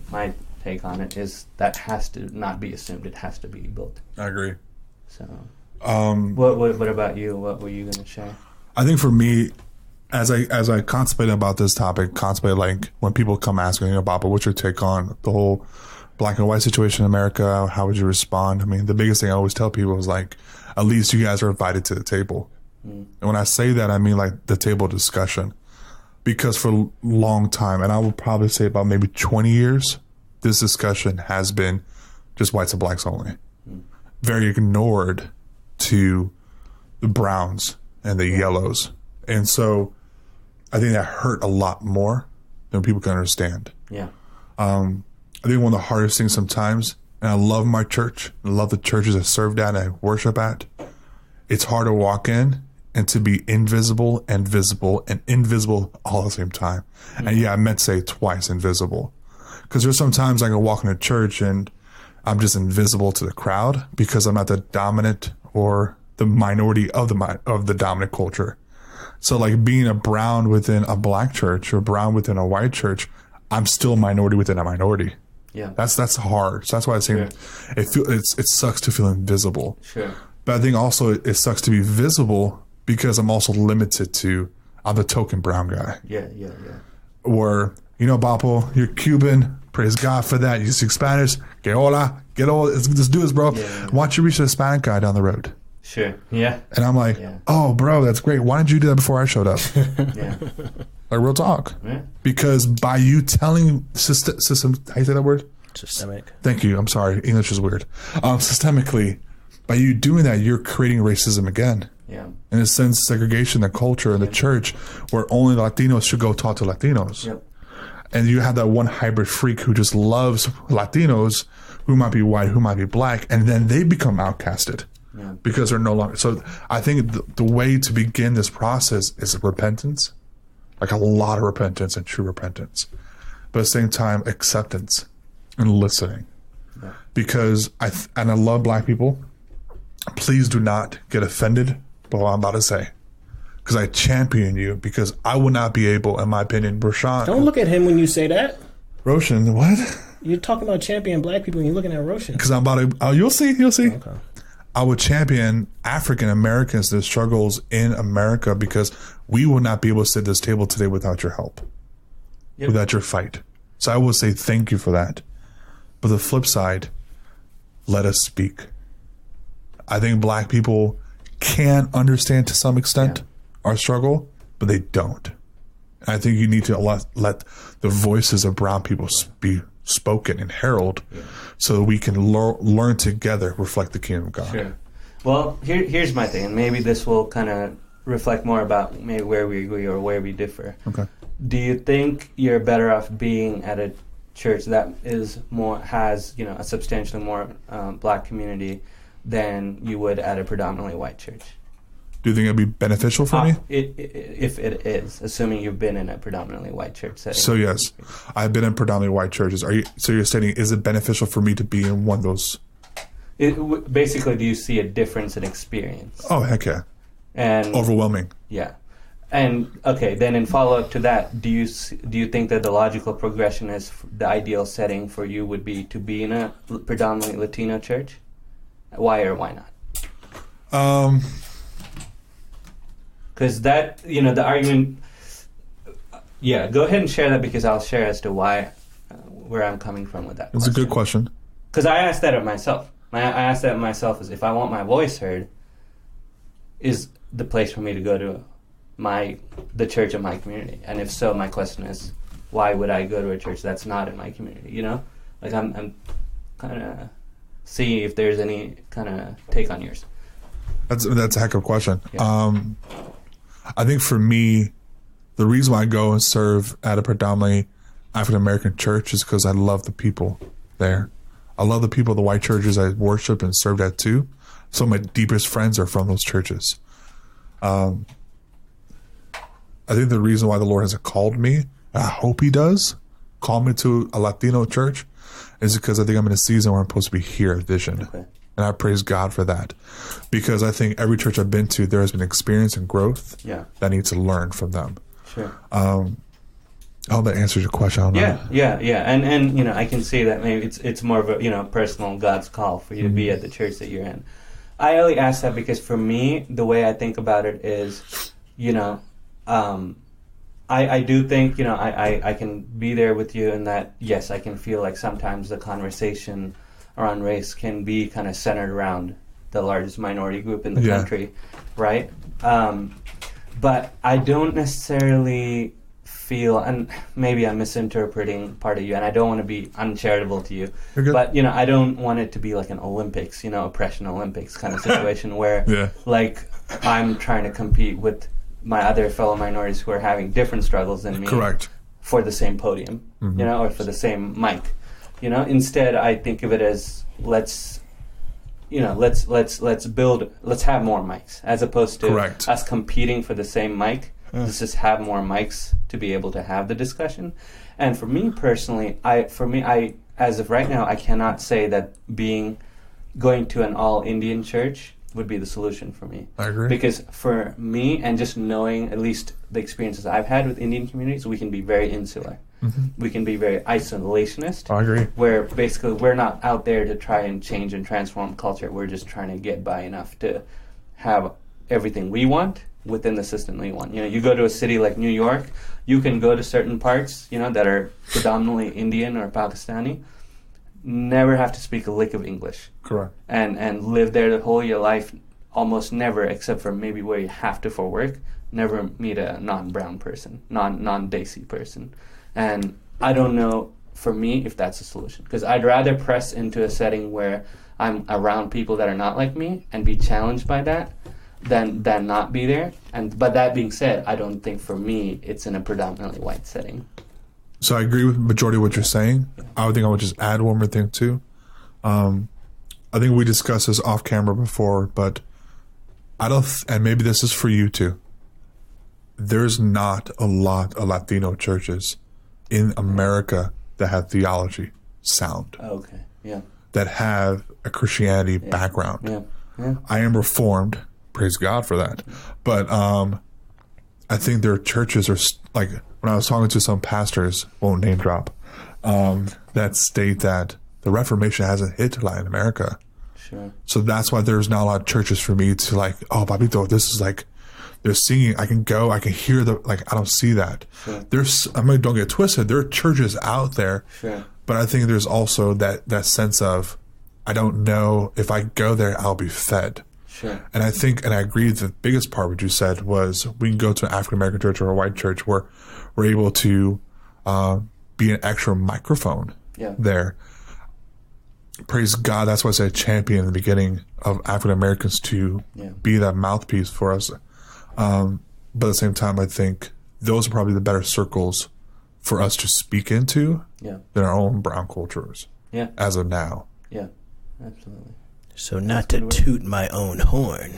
take on it, is that has to not be assumed. It has to be built. I agree. So, what about you? What were you going to share? I think for me, as I contemplate about this topic, like when people come asking about, but what's your take on the whole black and white situation in America? How would you respond? I mean, the biggest thing I always tell people is like, at least you guys are invited to the table. And when I say that, I mean like the table discussion, because for a long time, and I would probably say about maybe 20 years, this discussion has been just whites and blacks only, very ignored to the browns and the yellows. And so I think that hurt a lot more than people can understand. Yeah. I think one of the hardest things sometimes, and I love my church, I love the churches I served at and I worship at, it's hard to walk in and to be invisible and visible and invisible all at the same time. And yeah, I meant to say twice invisible. Because there's sometimes I can walk into church and I'm just invisible to the crowd because I'm not the dominant or the minority of the dominant culture. So like being a brown within a black church or brown within a white church, I'm still a minority within a minority. Yeah. That's hard. So that's why I say it sucks to feel invisible. Sure. But I think also it sucks to be visible because I'm also limited to, I'm the token brown guy. Yeah. Or, you know, Bapo, you're Cuban. Praise God for that. You speak Spanish. Que hola. Get all. Let's do this, bro. Yeah. Why don't you reach the Hispanic guy down the road? Sure. Yeah. And I'm like, oh, bro, that's great. Why didn't you do that before I showed up? Yeah. Like real talk. Yeah. Because by you telling system, how you say that word? Systemic. Thank you. I'm sorry. English is weird. Systemically, by you doing that, you're creating racism again. Yeah. In a sense, segregation, the culture, and the church, where only Latinos should go talk to Latinos. Yep. And you have that one hybrid freak who just loves Latinos, who might be white, who might be black, and then they become outcasted because they're no longer. So I think the way to begin this process is repentance, like a lot of repentance and true repentance, but at the same time, acceptance and listening. Yeah. Because I love black people. Please do not get offended by what I'm about to say, because I champion you, because I will not be able, in my opinion, Roshan. Don't look at him when you say that. Roshan, what? You're talking about champion black people and you're looking at Roshan. Because I'm about to, you'll see. Okay. I would champion African Americans, their struggles in America, because we will not be able to sit at this table today without your help, without your fight. So I will say thank you for that. But the flip side, let us speak. I think black people can understand to some extent our struggle, but they don't. And I think you need to let the voices of brown people be spoken and herald, so that we can learn together, reflect the kingdom of God. Sure. Well, here's my thing, and maybe this will kind of reflect more about maybe where we agree or where we differ. Okay. Do you think you're better off being at a church that has a substantially more black community than you would at a predominantly white church? Do you think it'd be beneficial for me? If it is, assuming you've been in a predominantly white church setting. So yes, I've been in predominantly white churches. So you're stating, is it beneficial for me to be in one of those? Basically, do you see a difference in experience? Oh, heck yeah. And overwhelming. Yeah. And okay, then in follow-up to that, do you think that the logical progression is the ideal setting for you would be to be in a predominantly Latino church? Why or why not? Because that, the argument... Yeah, go ahead and share that, because I'll share as to where I'm coming from with that. It's a good question. Because I asked that of myself. I asked that of myself is, if I want my voice heard, is the place for me to go to the church of my community? And if so, my question is, why would I go to a church that's not in my community? Like I'm kind of seeing if there's any kind of take on yours. That's a heck of a question. Yeah. I think for me, the reason why I go and serve at a predominantly African American church is because I love the people there. I love the people of the white churches I worship and served at too. Some of my deepest friends are from those churches. I think the reason why the Lord hasn't called me, I hope He does, called me to a Latino church is because I think I'm in a season where I'm supposed to be here at Vision. Okay. And I praise God for that. Because I think every church I've been to, there has been experience and growth that I need to learn from them. Sure. I hope that answers your question. I don't know. Yeah. And you know, I can see that maybe it's more of a, you know, personal God's call for you to be at the church that you're in. I only ask that because for me, the way I think about it is, you know, I do think, you know, I can be there with you in that, yes, I can feel like sometimes the conversation around race can be kind of centered around the largest minority group in the country, right? But I don't necessarily feel, and maybe I'm misinterpreting part of you, and I don't want to be uncharitable to you, but, you know, I don't want it to be like an Olympics, you know, oppression Olympics kind of situation where, like, I'm trying to compete with my other fellow minorities who are having different struggles than me for the same podium, you know, or for the same mic. You know, instead I think of it as let's have more mics as opposed to us competing for the same mic. Let's just have more mics to be able to have the discussion. And for me personally, I as of right now, I cannot say that going to an all Indian church would be the solution for me. I agree. Because for me, and just knowing at least the experiences I've had with Indian communities, we can be very insular. We can be very isolationist. I agree. Where basically we're not out there to try and change and transform culture. We're just trying to get by enough to have everything we want within the system we want. You know, you go to a city like New York, you can go to certain parts, you know, that are predominantly Indian or Pakistani, never have to speak a lick of English. Correct. And live there the whole of your life, almost never, except for maybe where you have to for work, never meet a non-brown person, non-Desi person. And I don't know, for me, if that's a solution. Because I'd rather press into a setting where I'm around people that are not like me and be challenged by that than not be there. But that being said, I don't think for me it's in a predominantly white setting. So I agree with the majority of what you're saying. I would just add one more thing too. I think we discussed this off camera before, but and maybe this is for you too. There's not a lot of Latino churches in America that have theology sound. Okay, yeah. That have a Christianity background. Yeah. I am Reformed, praise God for that. But I think their churches are like, when I was talking to some pastors, won't name drop, that state that the Reformation hasn't hit Latin America. Sure. So that's why there's not a lot of churches for me to like, oh, Babito, this is like, they're singing, I can go, I can hear I don't see that. Sure. Don't get twisted, there are churches out there, but I think there's also that sense of, I don't know if I go there, I'll be fed. Sure. And I think, and I agree, the biggest part what you said was we can go to an African American church or a white church where we're able to be an extra microphone there. Praise God, that's why I said champion in the beginning of African Americans to be that mouthpiece for us. But at the same time, I think those are probably the better circles for us to speak into than our own brown cultures as of now. Yeah, absolutely. So not to toot my own horn,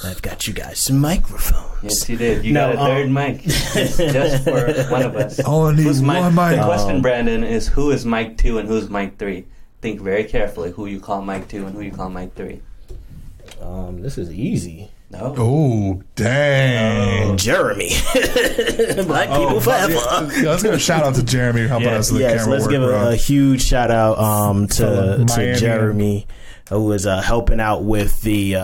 I've got you guys some microphones. Yes, you did. You got a third mic just for one of us. All I need is one mic. The question, Brandon, is who is mic 2 and who's mic 3? Think very carefully who you call mic 2 and who you call mic 3. This is easy. No. Oh, dang. Jeremy. Black people forever. Let's give a shout out to Jeremy helping us with the camera let's work, give a huge shout out to Jeremy, who is helping out with the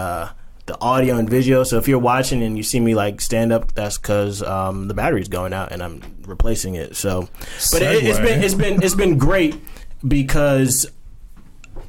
audio and video. So if you're watching and you see me like stand up, that's because the battery's going out and I'm replacing it. So, but it's been great because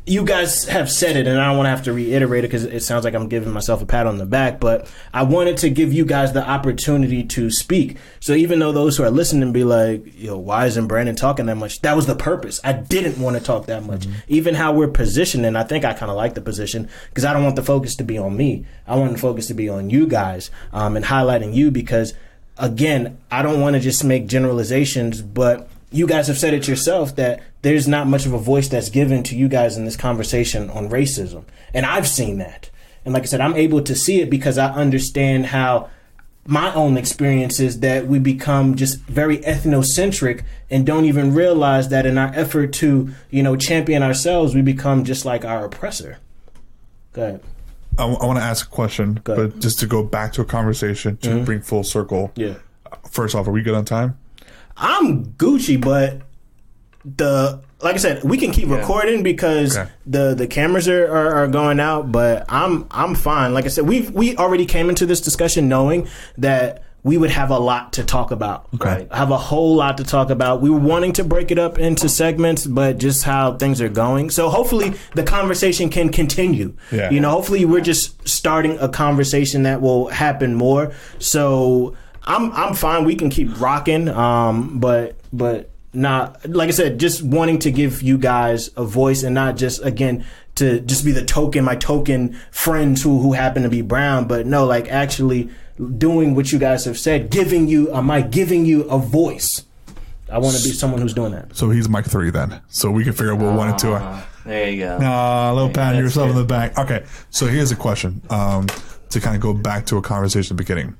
you guys have said it, and I don't want to have to reiterate it because it sounds like I'm giving myself a pat on the back, but I wanted to give you guys the opportunity to speak. So even though those who are listening be like, yo, why isn't Brandon talking that much? That was the purpose. I didn't want to talk that much. Even how we're positioned, and I think I kind of like the position because I don't want the focus to be on me. I want the focus to be on you guys and highlighting you because, again, I don't want to just make generalizations, but you guys have said it yourself that there's not much of a voice that's given to you guys in this conversation on racism. And I've seen that. And like I said, I'm able to see it because I understand how my own experiences that we become just very ethnocentric and don't even realize that in our effort to, champion ourselves, we become just like our oppressor. Go ahead. I want to ask a question, but just to go back to a conversation to bring full circle. Yeah. First off, are we good on time? I'm Gucci, but like I said, we can keep recording because the cameras are going out, but I'm fine. Like I said, we already came into this discussion knowing that we would have a lot to talk about. Okay. Have a whole lot to talk about. We were wanting to break it up into segments, but just how things are going. So hopefully the conversation can continue. Yeah. Hopefully we're just starting a conversation that will happen more. So I'm fine. We can keep rocking. But not, like I said, just wanting to give you guys a voice and not just, again, to just be my token friends who happen to be brown, but no, like actually doing what you guys have said, giving you a voice. I want to be someone who's doing that. So he's mic 3 then. So we can figure out what 1 and 2 are. There you go. Nah, little pat yourself in the back. Okay, so here's a question to kind of go back to a conversation at the beginning.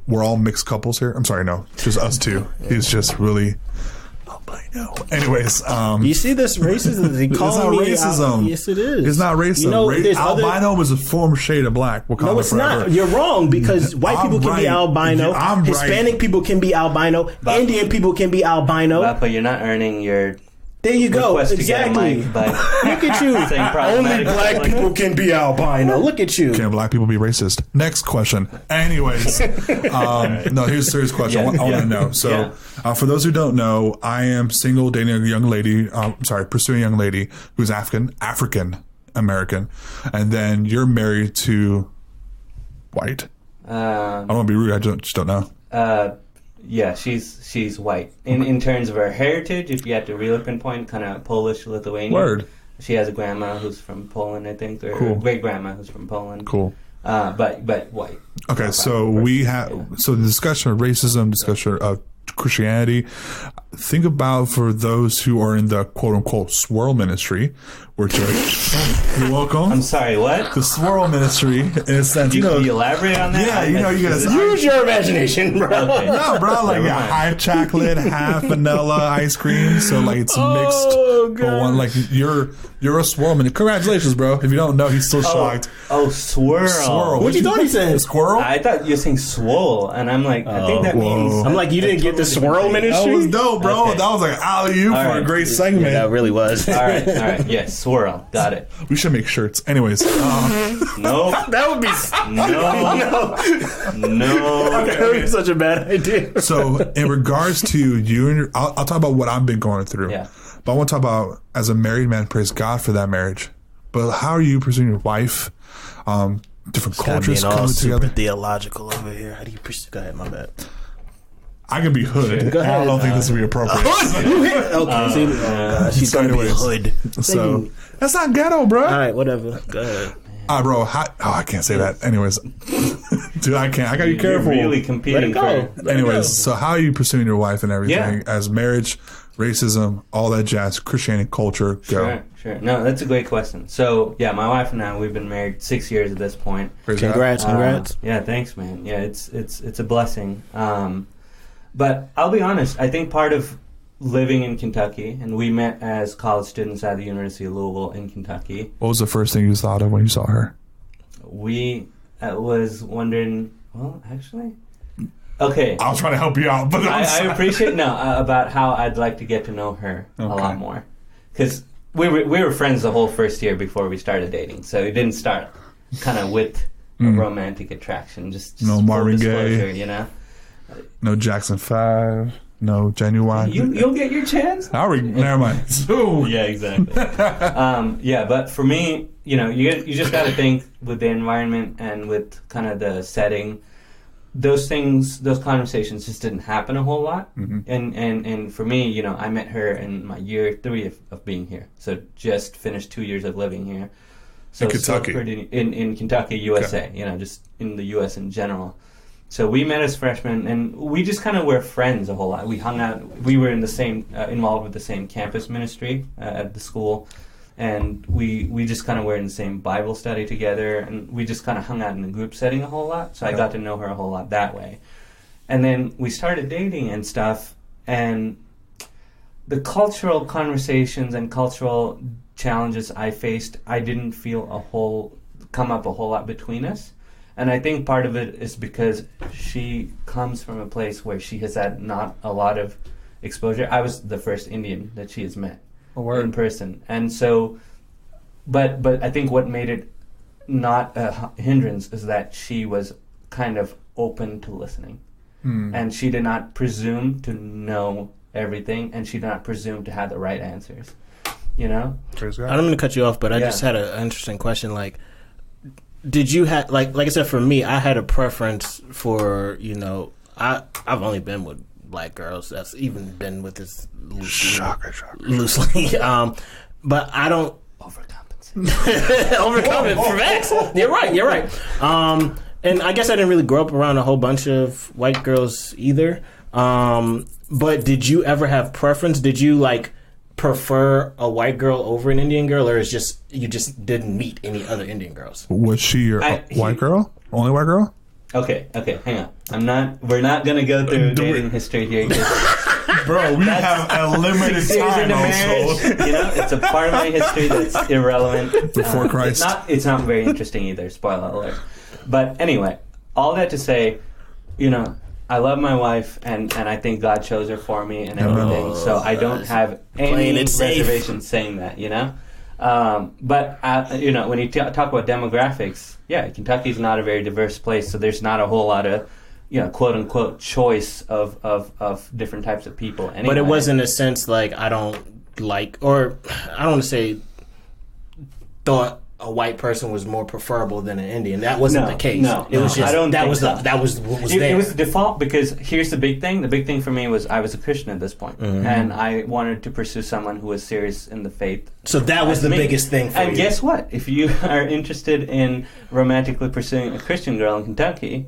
We're all mixed couples here. I'm sorry, no, just us two. He's just really albino. Anyways, you see this racism? He calling me racism. Yes, it is. It's not racism. Albino is a form shade of black. We'll call no, it it's forever. not. You're wrong because white people can be albino. Hispanic people can be albino. Indian people can be albino. But you're not earning your. There you go. Exactly. Look at you. Only black people can be albino. Look at you. Can black people be racist? Next question. Anyways, no, here's a serious question. I want to know. So, for those who don't know, I am single, dating a young lady. Pursuing a young lady who's African American, and then you're married to white. I don't want to be rude. I just don't know. Yeah, she's white. In terms of her heritage, if you had to really pinpoint, kind of Polish, Lithuanian. Word. She has a grandma who's from Poland, I think, or cool. great grandma who's from Poland. Cool. But white. Okay, so the discussion of racism, discussion of Christianity. Think about for those who are in the quote unquote swirl ministry, which are you're welcome. I'm sorry, what? The swirl ministry, in a sense, you elaborate on that? Yeah, you guys use your imagination, bro. Okay. No, bro, like half chocolate, half vanilla ice cream, so like it's mixed. One, like you're a swirl ministry. Congratulations, bro. If you don't know, he's still shocked. Swirl. Swirl. What you thought he said? Squirrel? I thought you were saying swole, and I'm like, I think that means. I'm like, you didn't get the swirl ministry? That was dope, bro. Okay. That was like alley-oop for a great segment. Yeah, that really was. All right. Yes, swirl. Got it. We should make shirts. Anyways. No. That would be... No. Okay, that would be such a bad idea. So, in regards to you and I'll talk about what I've been going through. Yeah. But I want to talk about, as a married man, praise God for that marriage. But how are you pursuing your wife? Different cultures coming together. Theological over here. How do you pursue? Go ahead, my bad. I can be hood. Go ahead. I don't think this would be appropriate. Okay, she's going to be hood. So, that's not ghetto, bro. All right, whatever. Go ahead. Bro, I can't say that. Anyways, dude, I can't. I gotta be careful. You're really competing. Anyways, so how are you pursuing your wife and everything as marriage, racism, all that jazz, Christianity, culture? Go. Sure. No, that's a great question. So, yeah, my wife and I, we've been married 6 years at this point. Congrats. Yeah, thanks, man. Yeah, it's a blessing. But I'll be honest, I think part of living in Kentucky, and we met as college students at the University of Louisville in Kentucky. What was the first thing you thought of when you saw her? We was wondering, well, actually... Okay. I was trying to help you out, but I appreciate about how I'd like to get to know her a lot more, because we were friends the whole first year before we started dating, so it didn't start kind of with a romantic attraction. Just no Marvin Gaye, you know. No Jackson 5, no Genuine. You'll get your chance. Never mind. Yeah, exactly. But for me, you just got to think with the environment and with kind of the setting. Those conversations just didn't happen a whole lot. Mm-hmm. And for me, I met her in my year 3 of being here. So just finished 2 years of living here. So in Kentucky? In Kentucky, USA, okay. Just in the U.S. in general. So we met as freshmen, and we just kind of were friends a whole lot. We hung out. We were in the same, involved with the same campus ministry at the school. and we just kind of were in the same Bible study together, and we just kind of hung out in a group setting a whole lot. So I got to know her a whole lot that way. And then we started dating and stuff, and the cultural conversations and cultural challenges I faced, I didn't feel come up a whole lot between us. And I think part of it is because she comes from a place where she has had not a lot of exposure. I was the first Indian that she has met in person. And so, but I think what made it not a hindrance is that she was kind of open to listening. And she did not presume to know everything, and she did not presume to have the right answers. You know? I don't mean to cut you off, but I just had an interesting question. Like, did you have, like I said, for me, I had a preference for, you know, I've only been with black girls. That's even been with this loosely. But I don't overcompensate. Overcompensate. You're right. And I guess I didn't really grow up around a whole bunch of white girls either. But did you ever have preference? Did you like prefer a white girl over an Indian girl, or is just you just didn't meet any other Indian girls? Was she your white girl? Only white girl? Okay, hang on. We're not gonna go through dating history here. Bro, we have a limited time. You know, it's a part of my history that's irrelevant. Before Christ. It's not very interesting either, spoiler alert. But anyway, all that to say, you know, I love my wife, and I think God chose her for me and everything. So I don't have any reservations saying that, you know. But you know, when you talk about demographics, yeah, Kentucky's not a very diverse place, so there's not a whole lot of, you know, quote unquote choice of different types of people. Anyway. But it wasn't a sense like I don't like, or I don't want to say thought a white person was more preferable than an Indian. That wasn't the case. No, it was just that was what was there. It was the default, because here's the big thing. The big thing for me was I was a Christian at this point, and I wanted to pursue someone who was serious in the faith. So that was the biggest thing for you. And guess what? If you are interested in romantically pursuing a Christian girl in Kentucky,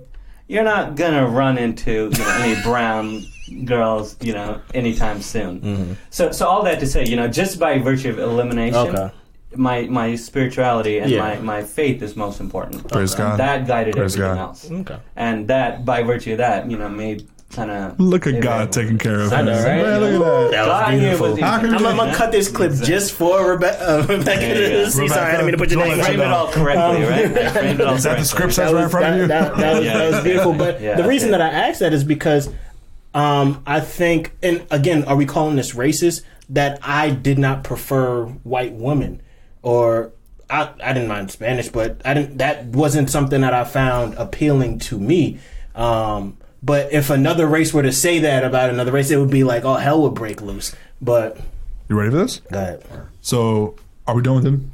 you're not gonna run into, you know, any brown girls, you know, anytime soon. So all that to say, you know, just by virtue of elimination. Okay. My spirituality and my faith is most important. Praise God. That guided everything else. Okay. And that, by virtue of that, you know, made kind of... Look at God taking care of him. I know, right? Man, look at that. That was beautiful. I'm going to cut this clip just for Rebecca. Sorry, I didn't mean to put your name. I framed it all correctly, right? Is that the script says right in front of you? That was beautiful. But the reason that I asked that is because I think, and again, are we calling this racist? That I did not prefer white women. Or I didn't mind Spanish, but that wasn't something that I found appealing to me. But if another race were to say that about another race, it would be like, oh, hell would break loose. But you ready for this? Go ahead. So, are we done with him?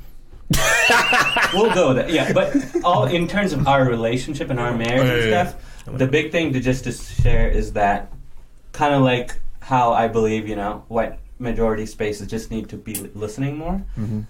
We'll go with that. Yeah, but all in terms of our relationship and our marriage and stuff, the big thing to share is that kind of like how I believe, you know, white majority spaces just need to be listening more.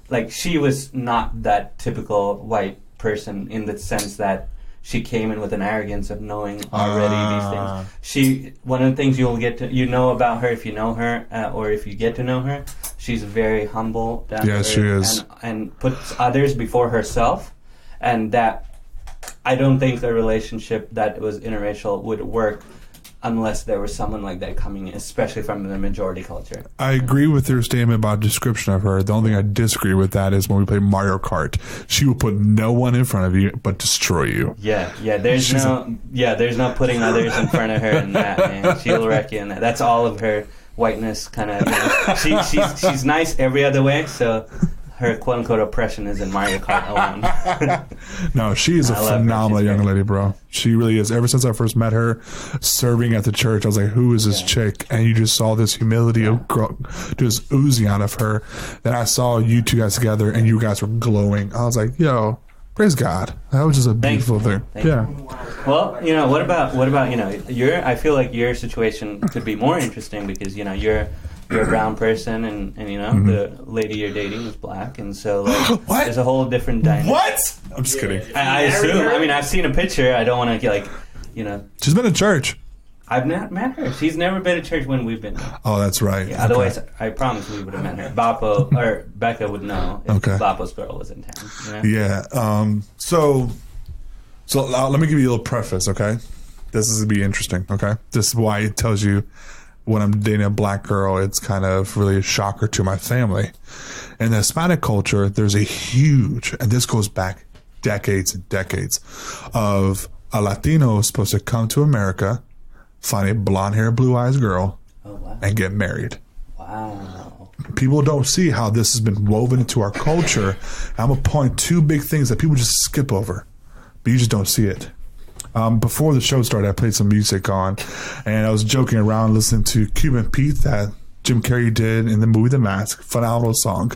Like, she was not that typical white person in the sense that she came in with an arrogance of knowing already these things. One of the things you'll get to know about her if you know her, or if you get to know her, she's very humble. Yes, she is, and puts others before herself, and that I don't think a relationship that was interracial would work unless there was someone like that coming in, especially from the majority culture. I agree with your statement about description of her. The only thing I disagree with that is when we play Mario Kart. She will put no one in front of you but destroy you. Yeah. There's no putting others in front of her in that, man. She'll wreck you in that. That's all of her whiteness kind of. You know, she's nice every other way, so her quote-unquote oppression is in Mario Kart alone. No, she is a phenomenal young lady, bro. She really is. Ever since I first met her serving at the church, I was like, who is this chick? And you just saw this humility just oozing out of her. Then I saw you two guys together, and you guys were glowing. I was like, yo, praise God. That was just a beautiful thing. Thank you. Well, you know, what about you know, I feel like your situation could be more interesting because, you know, you're a brown person, and you know, the lady you're dating is black, and so like, there's a whole different dynamic. What? I'm just kidding. I assume. I mean, I've seen a picture. I don't want to get like, you know. She's been in church. I've not met her. She's never been to church when we've been there. Oh, that's right. Yeah, okay. Otherwise, I promise we would have met her. Bappo or Becca would know if Okay. Bappo's girl was in town. You know? Yeah. So let me give you a little preface, okay? This is going to be interesting, okay? This is why it tells you when I'm dating a black girl, it's kind of really a shocker to my family. In the Hispanic culture, there's a huge, and this goes back decades and decades, of a Latino supposed to come to America, find a blonde hair, blue eyes girl, and get married. Wow. People don't see how this has been woven into our culture. I'm going to point two big things that people just skip over, but you just don't see it. Before the show started, I played some music on, and I was joking around listening to Cuban Pete that Jim Carrey did in the movie The Mask. Phenomenal song.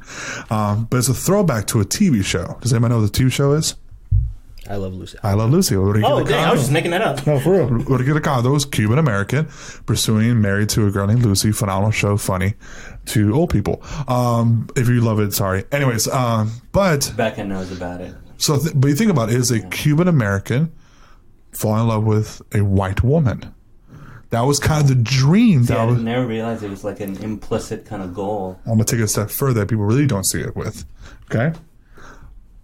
But it's a throwback to a TV show. Does anybody know what the TV show is? I Love Lucy. I Love Lucy. Oh, dang, I was just making that up. No, for real. Rodrigo Ricardo was Cuban American, pursuing married to a girl named Lucy. Phenomenal show, funny to old people. If you love it, sorry. Anyways, but Becca knows about it. So, but you think about it, is a Cuban American fall in love with a white woman. That was kind of the dream. See, I never realized it was like an implicit kind of goal. I'm going to take it a step further that people really don't see it with. Okay?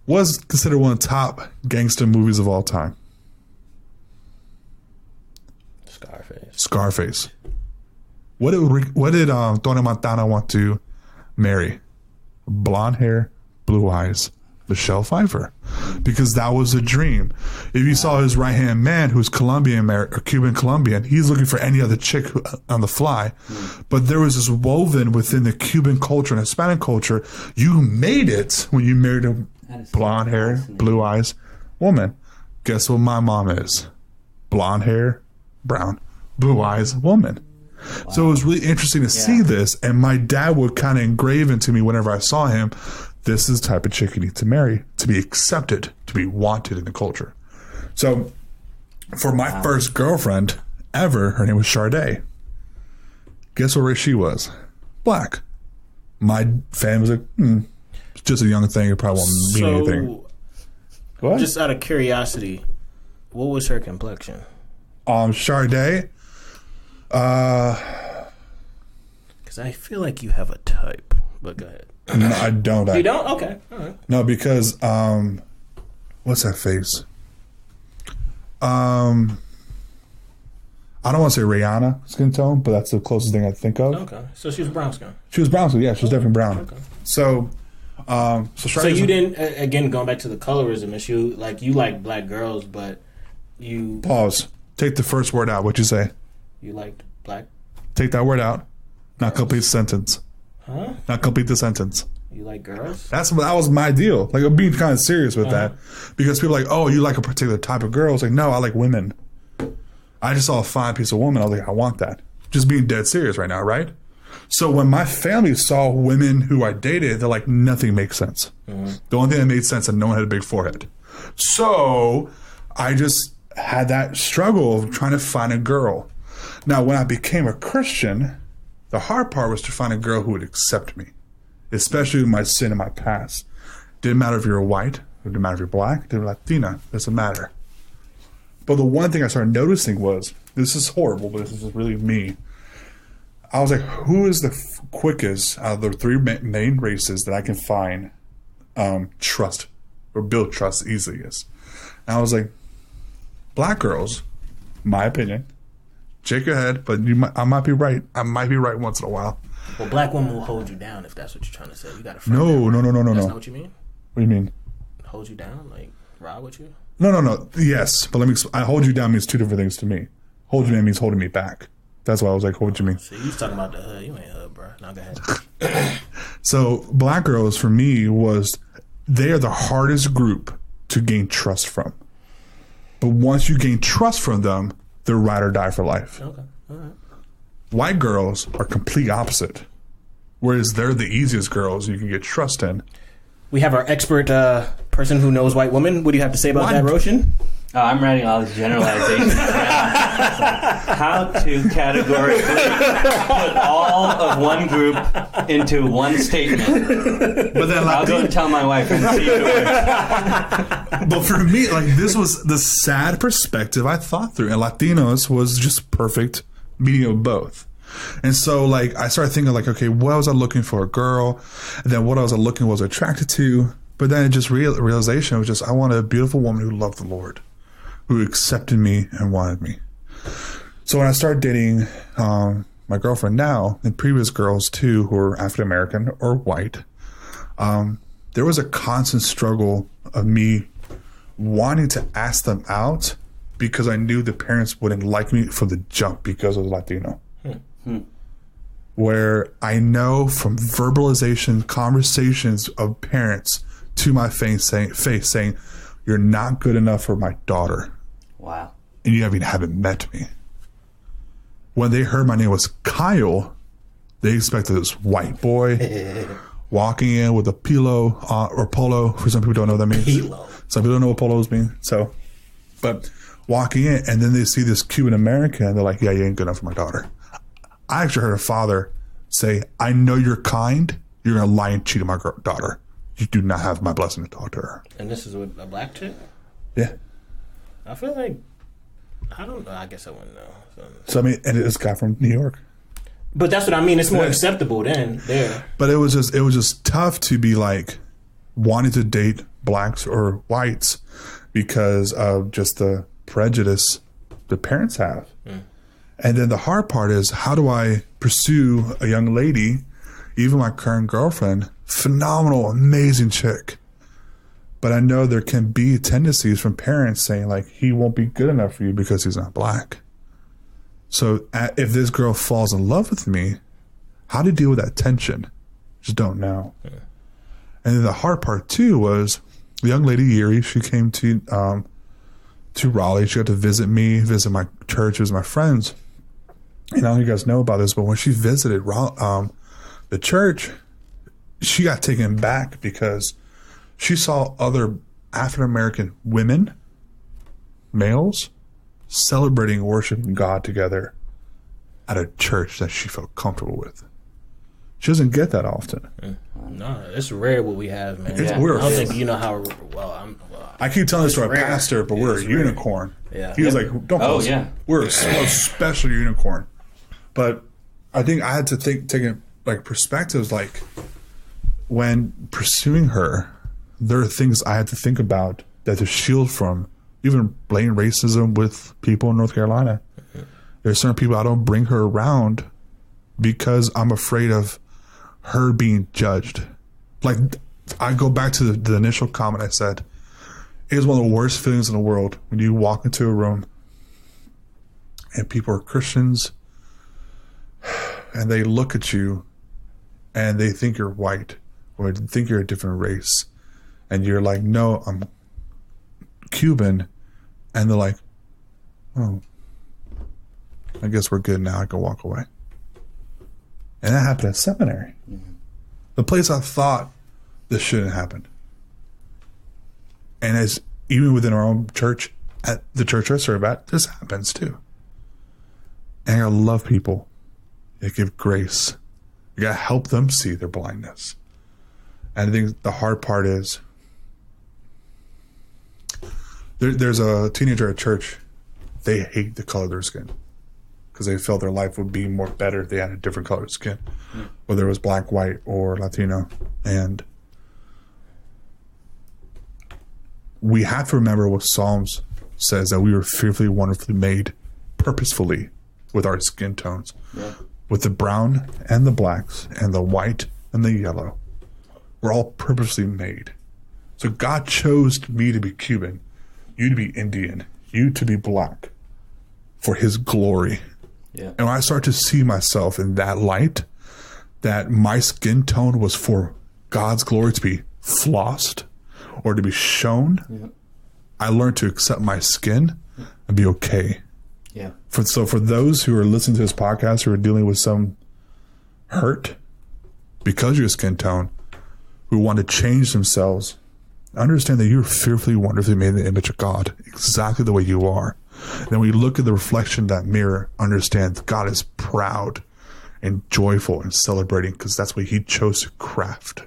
Was considered one of the top gangster movies of all time. Scarface. What did Tony Montana want to marry? Blonde hair, blue eyes, Michelle Pfeiffer, because that was a dream. If you saw his right hand man, who's Colombian or Cuban Colombian, he's looking for any other chick on the fly. But there was this woven within the Cuban culture and Hispanic culture. You made it when you married a blonde hair, blue eyes woman. Guess what my mom is? Blonde hair, brown, blue eyes woman. Wow. So it was really interesting to see this, and my dad would kind of engrave into me whenever I saw him, this is the type of chick you need to marry to be accepted, to be wanted in the culture. So for my first girlfriend ever, her name was Sade. Guess what race she was? Black. My family was like, it's just a young thing. It probably won't mean anything. What? Just out of curiosity, what was her complexion? Sade. Because I feel like you have a type, but go ahead. No, I don't. You don't? Okay. All right. No, because what's that face? I don't want to say Rihanna skin tone, but that's the closest thing I think of. Okay, so she was brown skin. She was brown skin. Yeah, she was definitely brown. Okay. So you didn't, again, going back to the colorism issue, like you like black girls, but you pause. Take the first word out. What'd you say? You liked black. Take that word out. Not complete the sentence. Huh? Not complete the sentence. You like girls? That was my deal. Like, I'm being kind of serious with that, because people are like, oh, you like a particular type of girl. It's like, no, I like women. I just saw a fine piece of woman. I was like, I want that. Just being dead serious right now, right? So when my family saw women who I dated, they're like, nothing makes sense. The only thing that made sense is that no one had a big forehead. So I just had that struggle of trying to find a girl. Now, when I became a Christian, the hard part was to find a girl who would accept me, especially with my sin in my past. Didn't matter if you were white, didn't matter if you're black, didn't Latina, doesn't matter. But the one thing I started noticing was, this is horrible, but this is really me. I was like, who is the quickest out of the three main races that I can find trust or build trust easiest? And I was like, black girls, my opinion. Shake your head, but I might be right. I might be right once in a while. Well, black women will hold you down if that's what you're trying to say. You got to. No. That's not what you mean. What do you mean? Hold you down, like ride with you? No. Yes, but let me. I hold you down means two different things to me. Hold you down means holding me back. That's why I was like, what do you mean? So you was talking about the hood. You ain't hood, bro. Now go ahead. So black girls for me they are the hardest group to gain trust from. But once you gain trust from them, they're ride or die for life. Okay. All right. White girls are complete opposite. Whereas they're the easiest girls you can get trust in. We have our expert person who knows white women. What do you have to say about that, Roshan? Oh, I'm writing all these generalizations down. How to categorically put all of one group into one statement. But then I'll go and tell my wife and see if it works. But for me, like, this was the sad perspective I thought through, and Latinos was just perfect medium of both. And so, like, I started thinking, like, okay, what was I looking for? A girl, and then what I was looking was attracted to. But then it just realization was just, I wanted a beautiful woman who loved the Lord, who accepted me and wanted me. So when I started dating my girlfriend now, and previous girls too, who were African American or white, there was a constant struggle of me wanting to ask them out because I knew the parents wouldn't like me from the jump because I was Latino. Where I know from verbalization, conversations of parents to my face saying, you're not good enough for my daughter. Wow. And you haven't met me. When they heard my name was Kyle, they expected this white boy walking in with a pilo or polo. For some people don't know what that means. Pilo. Some people don't know what polos mean. So, but walking in, and then they see this Cuban American, and they're like, yeah, you ain't good enough for my daughter. I actually heard a father say, I know you're kind. You're going to lie and cheat on my daughter. You do not have my blessing to talk to her. And this is with a black chick? Yeah. I feel like, I don't know. I guess I wouldn't know. So, I mean, and this guy from New York. But that's what I mean. It's more acceptable than there. But it was just tough to be like wanting to date blacks or whites because of just the prejudice the parents have. And then the hard part is, how do I pursue a young lady, even my current girlfriend, phenomenal, amazing chick. But I know there can be tendencies from parents saying, like, he won't be good enough for you because he's not black. So if this girl falls in love with me, how to deal with that tension? Just don't know. Yeah. And then the hard part, too, was the young lady, Yuri, she came to Raleigh. She got to visit me, visit my church, visit my friends. And I don't know if you guys know about this, but when she visited the church, she got taken back because she saw other African-American women, males, celebrating, worshiping God together at a church that she felt comfortable with. She doesn't get that often. No, it's rare what we have, man. I don't think you know how well. I keep telling this to our pastor, but we're a unicorn. Yeah. He was like, "Don't call us. Yeah. We're a special unicorn." But I think I had to take like perspectives, like when pursuing her, there are things I had to think about that to shield from even blatant racism with people in North Carolina. There's certain people I don't bring her around because I'm afraid of her being judged. Like, I go back to the initial comment I said. It is one of the worst feelings in the world when you walk into a room and people are Christians and they look at you and they think you're white or they think you're a different race. And you're like, no, I'm Cuban. And they're like, oh, I guess we're good now. I can walk away. And that happened at seminary. Mm-hmm. The place I thought this shouldn't happen. And as even within our own church, at the church I serve at, this happens too. And you gotta love people. You gotta give grace. You gotta help them see their blindness. And I think the hard part is there's a teenager at church. They hate the color of their skin because they felt their life would be more better if they had a different color of skin, whether it was black, white, or Latino. And we have to remember what Psalms says, that we were fearfully, wonderfully made purposefully with our skin tones, with the brown and the blacks and the white and the yellow. We're all purposely made. So God chose me to be Cuban, you to be Indian, you to be black for his glory. Yeah. And when I start to see myself in that light, that my skin tone was for God's glory to be flossed or to be shown, I learned to accept my skin and be okay. Yeah. So for those who are listening to this podcast who are dealing with some hurt because of your skin tone, who want to change themselves, Understand that you're fearfully, wonderfully made in the image of God, exactly the way you are. Then when you look at the reflection in that mirror, understand that God is proud and joyful and celebrating, because that's what he chose to craft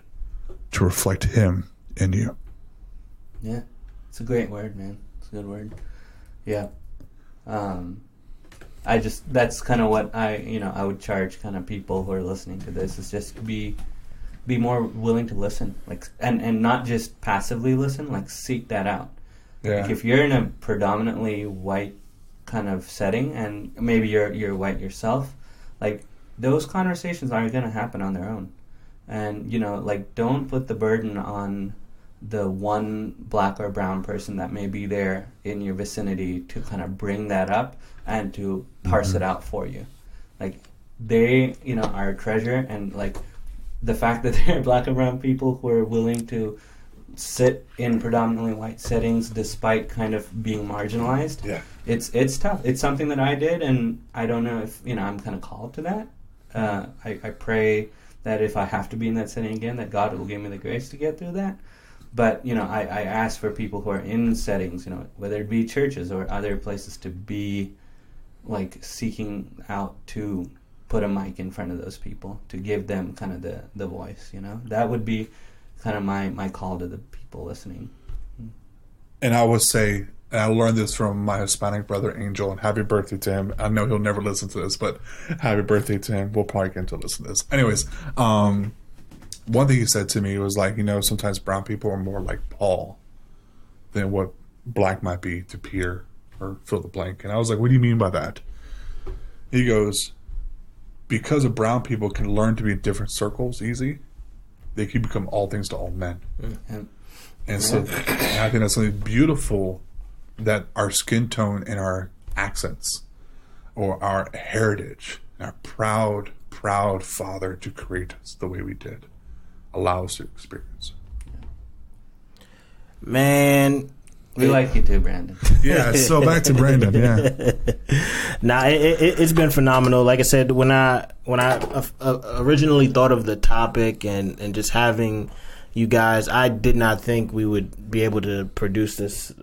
to reflect him in you. Yeah, it's a great word, man. It's a good word. Yeah. That's kind of what I would charge kind of people who are listening to this, is just be more willing to listen, like, and not just passively listen, like seek that out. Yeah. Like if you're in a predominantly white kind of setting, and maybe you're white yourself, like those conversations aren't going to happen on their own. And like, don't put the burden on the one black or brown person that may be there in your vicinity to kind of bring that up and to parse it out for you. Like, they are a treasure, and like the fact that there are black and brown people who are willing to sit in predominantly white settings despite kind of being marginalized. Yeah. It's tough. It's something that I did, and I don't know if I'm kind of called to that. I pray that if I have to be in that setting again, that God will give me the grace to get through that. But I ask for people who are in settings, whether it be churches or other places, to be like seeking out to put a mic in front of those people, to give them kind of the voice. That would be kind of my call to the people listening. And I would say, and I learned this from my Hispanic brother Angel, and happy birthday to him. I know he'll never listen to this, but happy birthday to him. We'll probably get him to listen to this. Anyways, one thing he said to me was like, sometimes brown people are more like Paul than what black might be to Peter, or fill the blank. And I was like, what do you mean by that? He goes, because of brown people can learn to be in different circles easy, they can become all things to all men. And so I think that's something beautiful, that our skin tone and our accents, or our heritage, and our proud Father to create us the way we did, allow us to experience. Man, we like you too, Brandon. Yeah, so back to Brandon. Yeah. It's been phenomenal. Like I said, when I originally thought of the topic and just having you guys, I did not think we would be able to produce this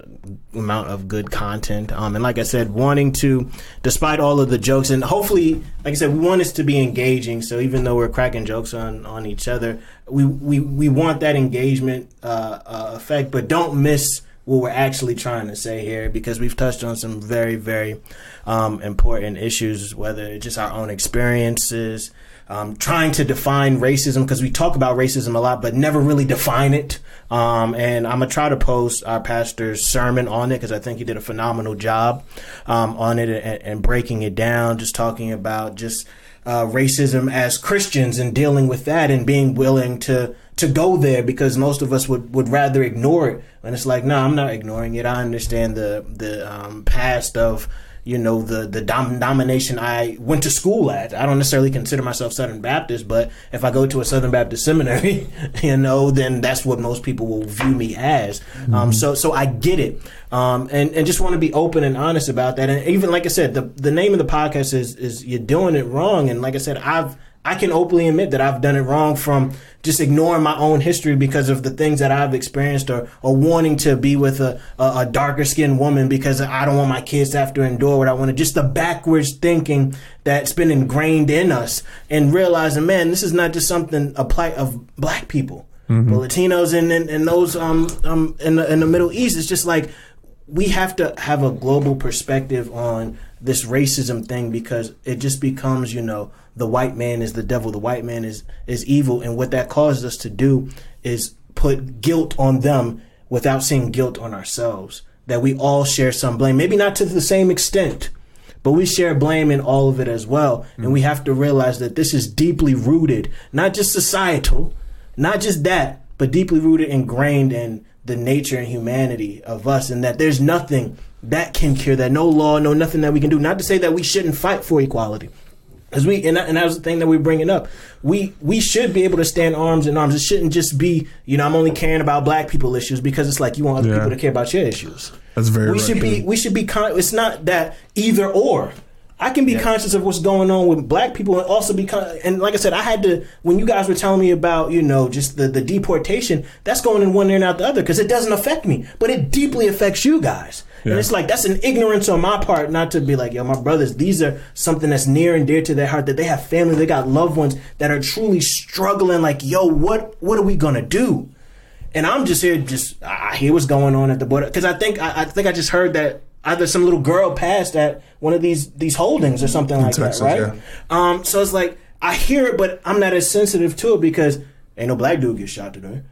amount of good content. And like I said, wanting to, despite all of the jokes, and hopefully, like I said, we want this to be engaging. So even though we're cracking jokes on each other, we want that engagement effect, but don't miss what we're actually trying to say here, because we've touched on some very, very important issues, whether it's just our own experiences, trying to define racism, because we talk about racism a lot, but never really define it. And I'm going to try to post our pastor's sermon on it, because I think he did a phenomenal job on it and breaking it down, just talking about just racism as Christians and dealing with that and being willing to go there, because most of us would rather ignore it. And it's like, no, I'm not ignoring it. I understand the past of, the domination I went to school at. I don't necessarily consider myself Southern Baptist, but if I go to a Southern Baptist seminary, then that's what most people will view me as. So I get it. And just want to be open and honest about that. And even, like I said, the name of the podcast is You're Doing It Wrong. And like I said, I can openly admit that I've done it wrong, from just ignoring my own history because of the things that I've experienced, or wanting to be with a darker skinned woman because I don't want my kids to have to endure what I want to. Just the backwards thinking that's been ingrained in us, and realizing, man, this is not just something, a plight of black people, but Latinos and those in the Middle East. It's just like, we have to have a global perspective on this racism thing, because it just becomes, the white man is the devil, the white man is evil. And what that causes us to do is put guilt on them without seeing guilt on ourselves, that we all share some blame, maybe not to the same extent, but we share blame in all of it as well. And we have to realize that this is deeply rooted, not just societal, not just that, but deeply rooted, ingrained in the nature and humanity of us, and that there's nothing that can cure that, no law, no nothing that we can do. Not to say that we shouldn't fight for equality, because and that was the thing that we're bringing up. We should be able to stand arms in arms. It shouldn't just be, I'm only caring about black people issues because it's like you want other people to care about your issues. That's very we should be it's not that either or. I can be conscious of what's going on with black people and also be and like I said, I had to, when you guys were telling me about, just the deportation, that's going in one ear and out the other because it doesn't affect me, but it deeply affects you guys. Yeah. And it's like, that's an ignorance on my part not to be like, yo, my brothers, these are something that's near and dear to their heart, that they have family, they got loved ones that are truly struggling like, yo, what are we going to do? And I'm just here, I hear what's going on at the border. Because I think I just heard that either some little girl passed at one of these holdings or something like Texas, that, right? Yeah. So it's like, I hear it, but I'm not as sensitive to it because ain't no black dude get shot today,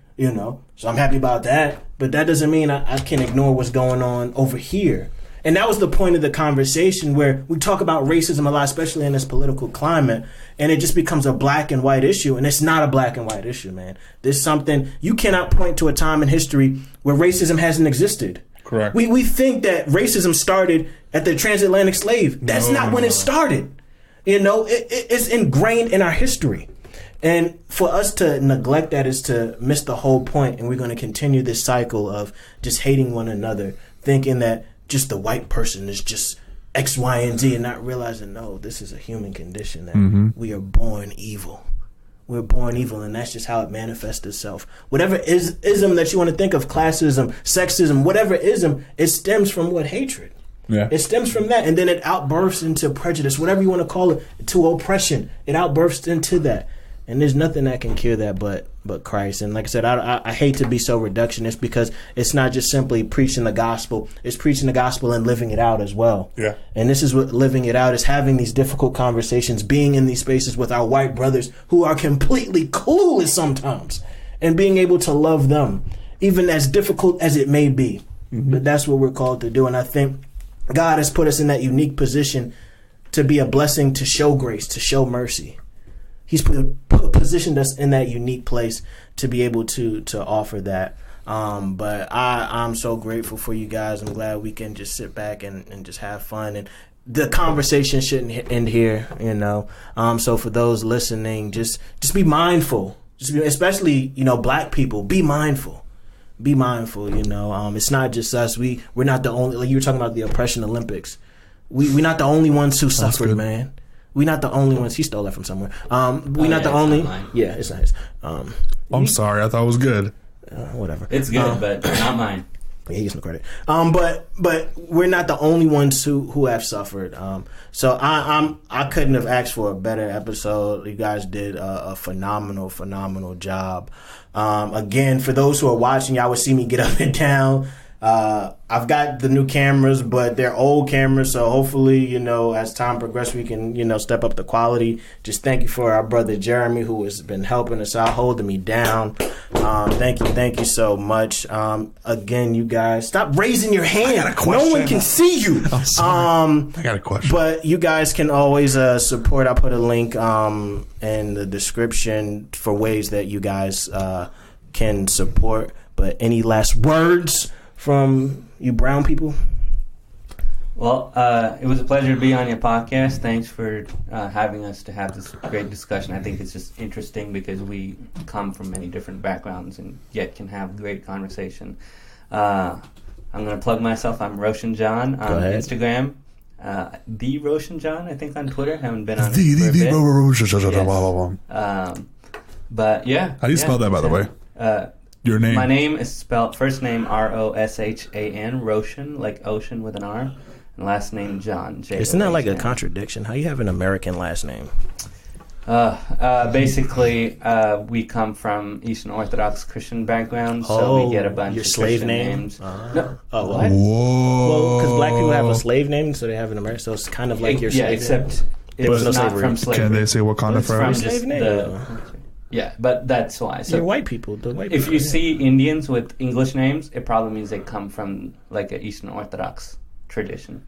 So I'm happy about that. But that doesn't mean I can ignore what's going on over here. And that was the point of the conversation where we talk about racism a lot, especially in this political climate, and it just becomes a black and white issue. And it's not a black and white issue, man. There's something, you cannot point to a time in history where racism hasn't existed. Correct. We think that racism started at the transatlantic slave. That's not when it started. It's ingrained in our history. And for us to neglect that is to miss the whole point. And we're going to continue this cycle of just hating one another, thinking that just the white person is just X, Y, and Z, and not realizing, no, this is a human condition, that we are born evil. We're born evil, and that's just how it manifests itself. Whatever ism that you want to think of, classism, sexism, whatever ism, it stems from what? Hatred. Yeah. It stems from that, and then it outbursts into prejudice, whatever you want to call it, to oppression. It outbursts into that. And there's nothing that can cure that but Christ. And like I said, I hate to be so reductionist because it's not just simply preaching the gospel. It's preaching the gospel and living it out as well. Yeah. And this is what living it out is, having these difficult conversations, being in these spaces with our white brothers who are completely clueless sometimes, and being able to love them, even as difficult as it may be. But that's what we're called to do. And I think God has put us in that unique position to be a blessing, to show grace, to show mercy. He's positioned us in that unique place to be able to offer that. But I'm so grateful for you guys. I'm glad we can just sit back and just have fun. And the conversation shouldn't end here, So for those listening, just be mindful. Especially, black people, be mindful. Be mindful, It's not just us. We're not the only, like you were talking about the oppression Olympics. We're not the only ones who suffered, man. We're not the only ones. He stole that from somewhere. We're not the only. Yeah, it's not his. I'm sorry. I thought it was good. Whatever. It's good, but not mine. Yeah, he gets no credit. But we're not the only ones who have suffered. So I couldn't have asked for a better episode. You guys did a phenomenal job. Again, for those who are watching, y'all would see me get up and down. I've got the new cameras, but they're old cameras, so hopefully, as time progresses, we can, step up the quality. Just thank you for our brother Jeremy, who has been helping us out, holding me down. Thank you so much. Again, you guys, stop raising your hand. I got a question. No one can see you. I'm sorry. I got a question. But you guys can always support. I put a link in the description for ways that you guys can support. But any last words from you brown people? Well, it was a pleasure to be on your podcast. Thanks for having us to have this great discussion. I think it's just interesting because we come from many different backgrounds and yet can have great conversation. I'm going to plug myself. I'm Roshan John on Instagram. The Roshan John, I think, on Twitter. Haven't been on it for a bit. Yes. But yeah. How do you spell that, by the way? Your name? My name is spelled first name Roshan, Roshan, like ocean with an R, and last name John. J-O-H-N. Isn't that like a contradiction? How you have an American last name? Basically, we come from Eastern Orthodox Christian background, so we get a bunch of slave Christian names. No. Oh, what? Whoa. Well, because black people have a slave name, so they have an American. So it's kind of like your slave except name. It's not slavery. From slavery. Can they say what kind of from just slave name? Yeah, but that's why. So you're white people. If you see Indians with English names, it probably means they come from like an Eastern Orthodox tradition.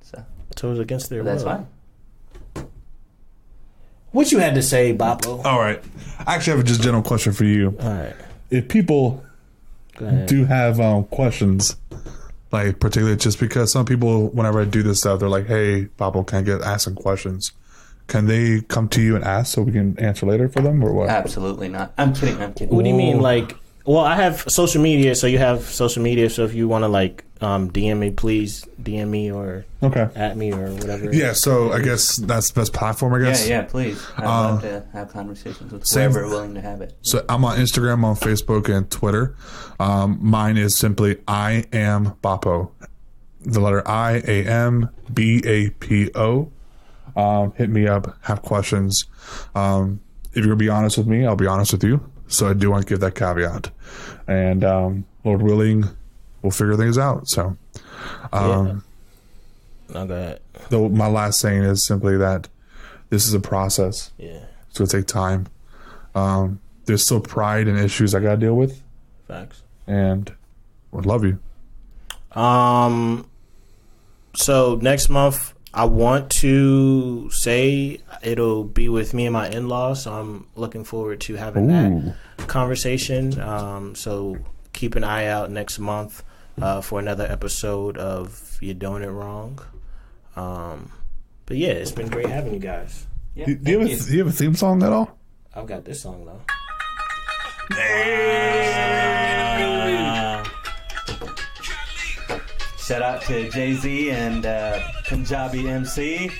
So it's against their will. That's why. What you had to say, Bapo? All right. I actually have a just general question for you. All right. If people do have questions, like particularly just because some people, whenever I do this stuff, they're like, hey, Bapo, can I get asked some questions? Can they come to you and ask so we can answer later for them, or what? Absolutely not. I'm kidding. What do you mean, like? Well, I have social media, so you have social media. So if you want to DM me, please. DM me or at me or whatever. Yeah, so I guess that's the best platform, I guess. Yeah, please. I'd love to have conversations with whoever willing to have it. So I'm on Instagram, on Facebook, and Twitter. Mine is simply I am Bapo. The letter IAMBAPO. Hit me up, have questions. If you're going to be honest with me, I'll be honest with you. So I do want to give that caveat. And Lord willing, we'll figure things out. So, No, go ahead. my last saying is simply that this is a process. Yeah. It's going to take time. There's still pride and issues I got to deal with. Facts. And I love you. So next month, I want to say it'll be with me and my in-laws. So I'm looking forward to having that conversation. So keep an eye out next month for another episode of You're Doing It Wrong. But yeah, it's been great having you guys. Yeah, Do you have a theme song at all? I've got this song though. Shout out to Jay-Z and Punjabi MC.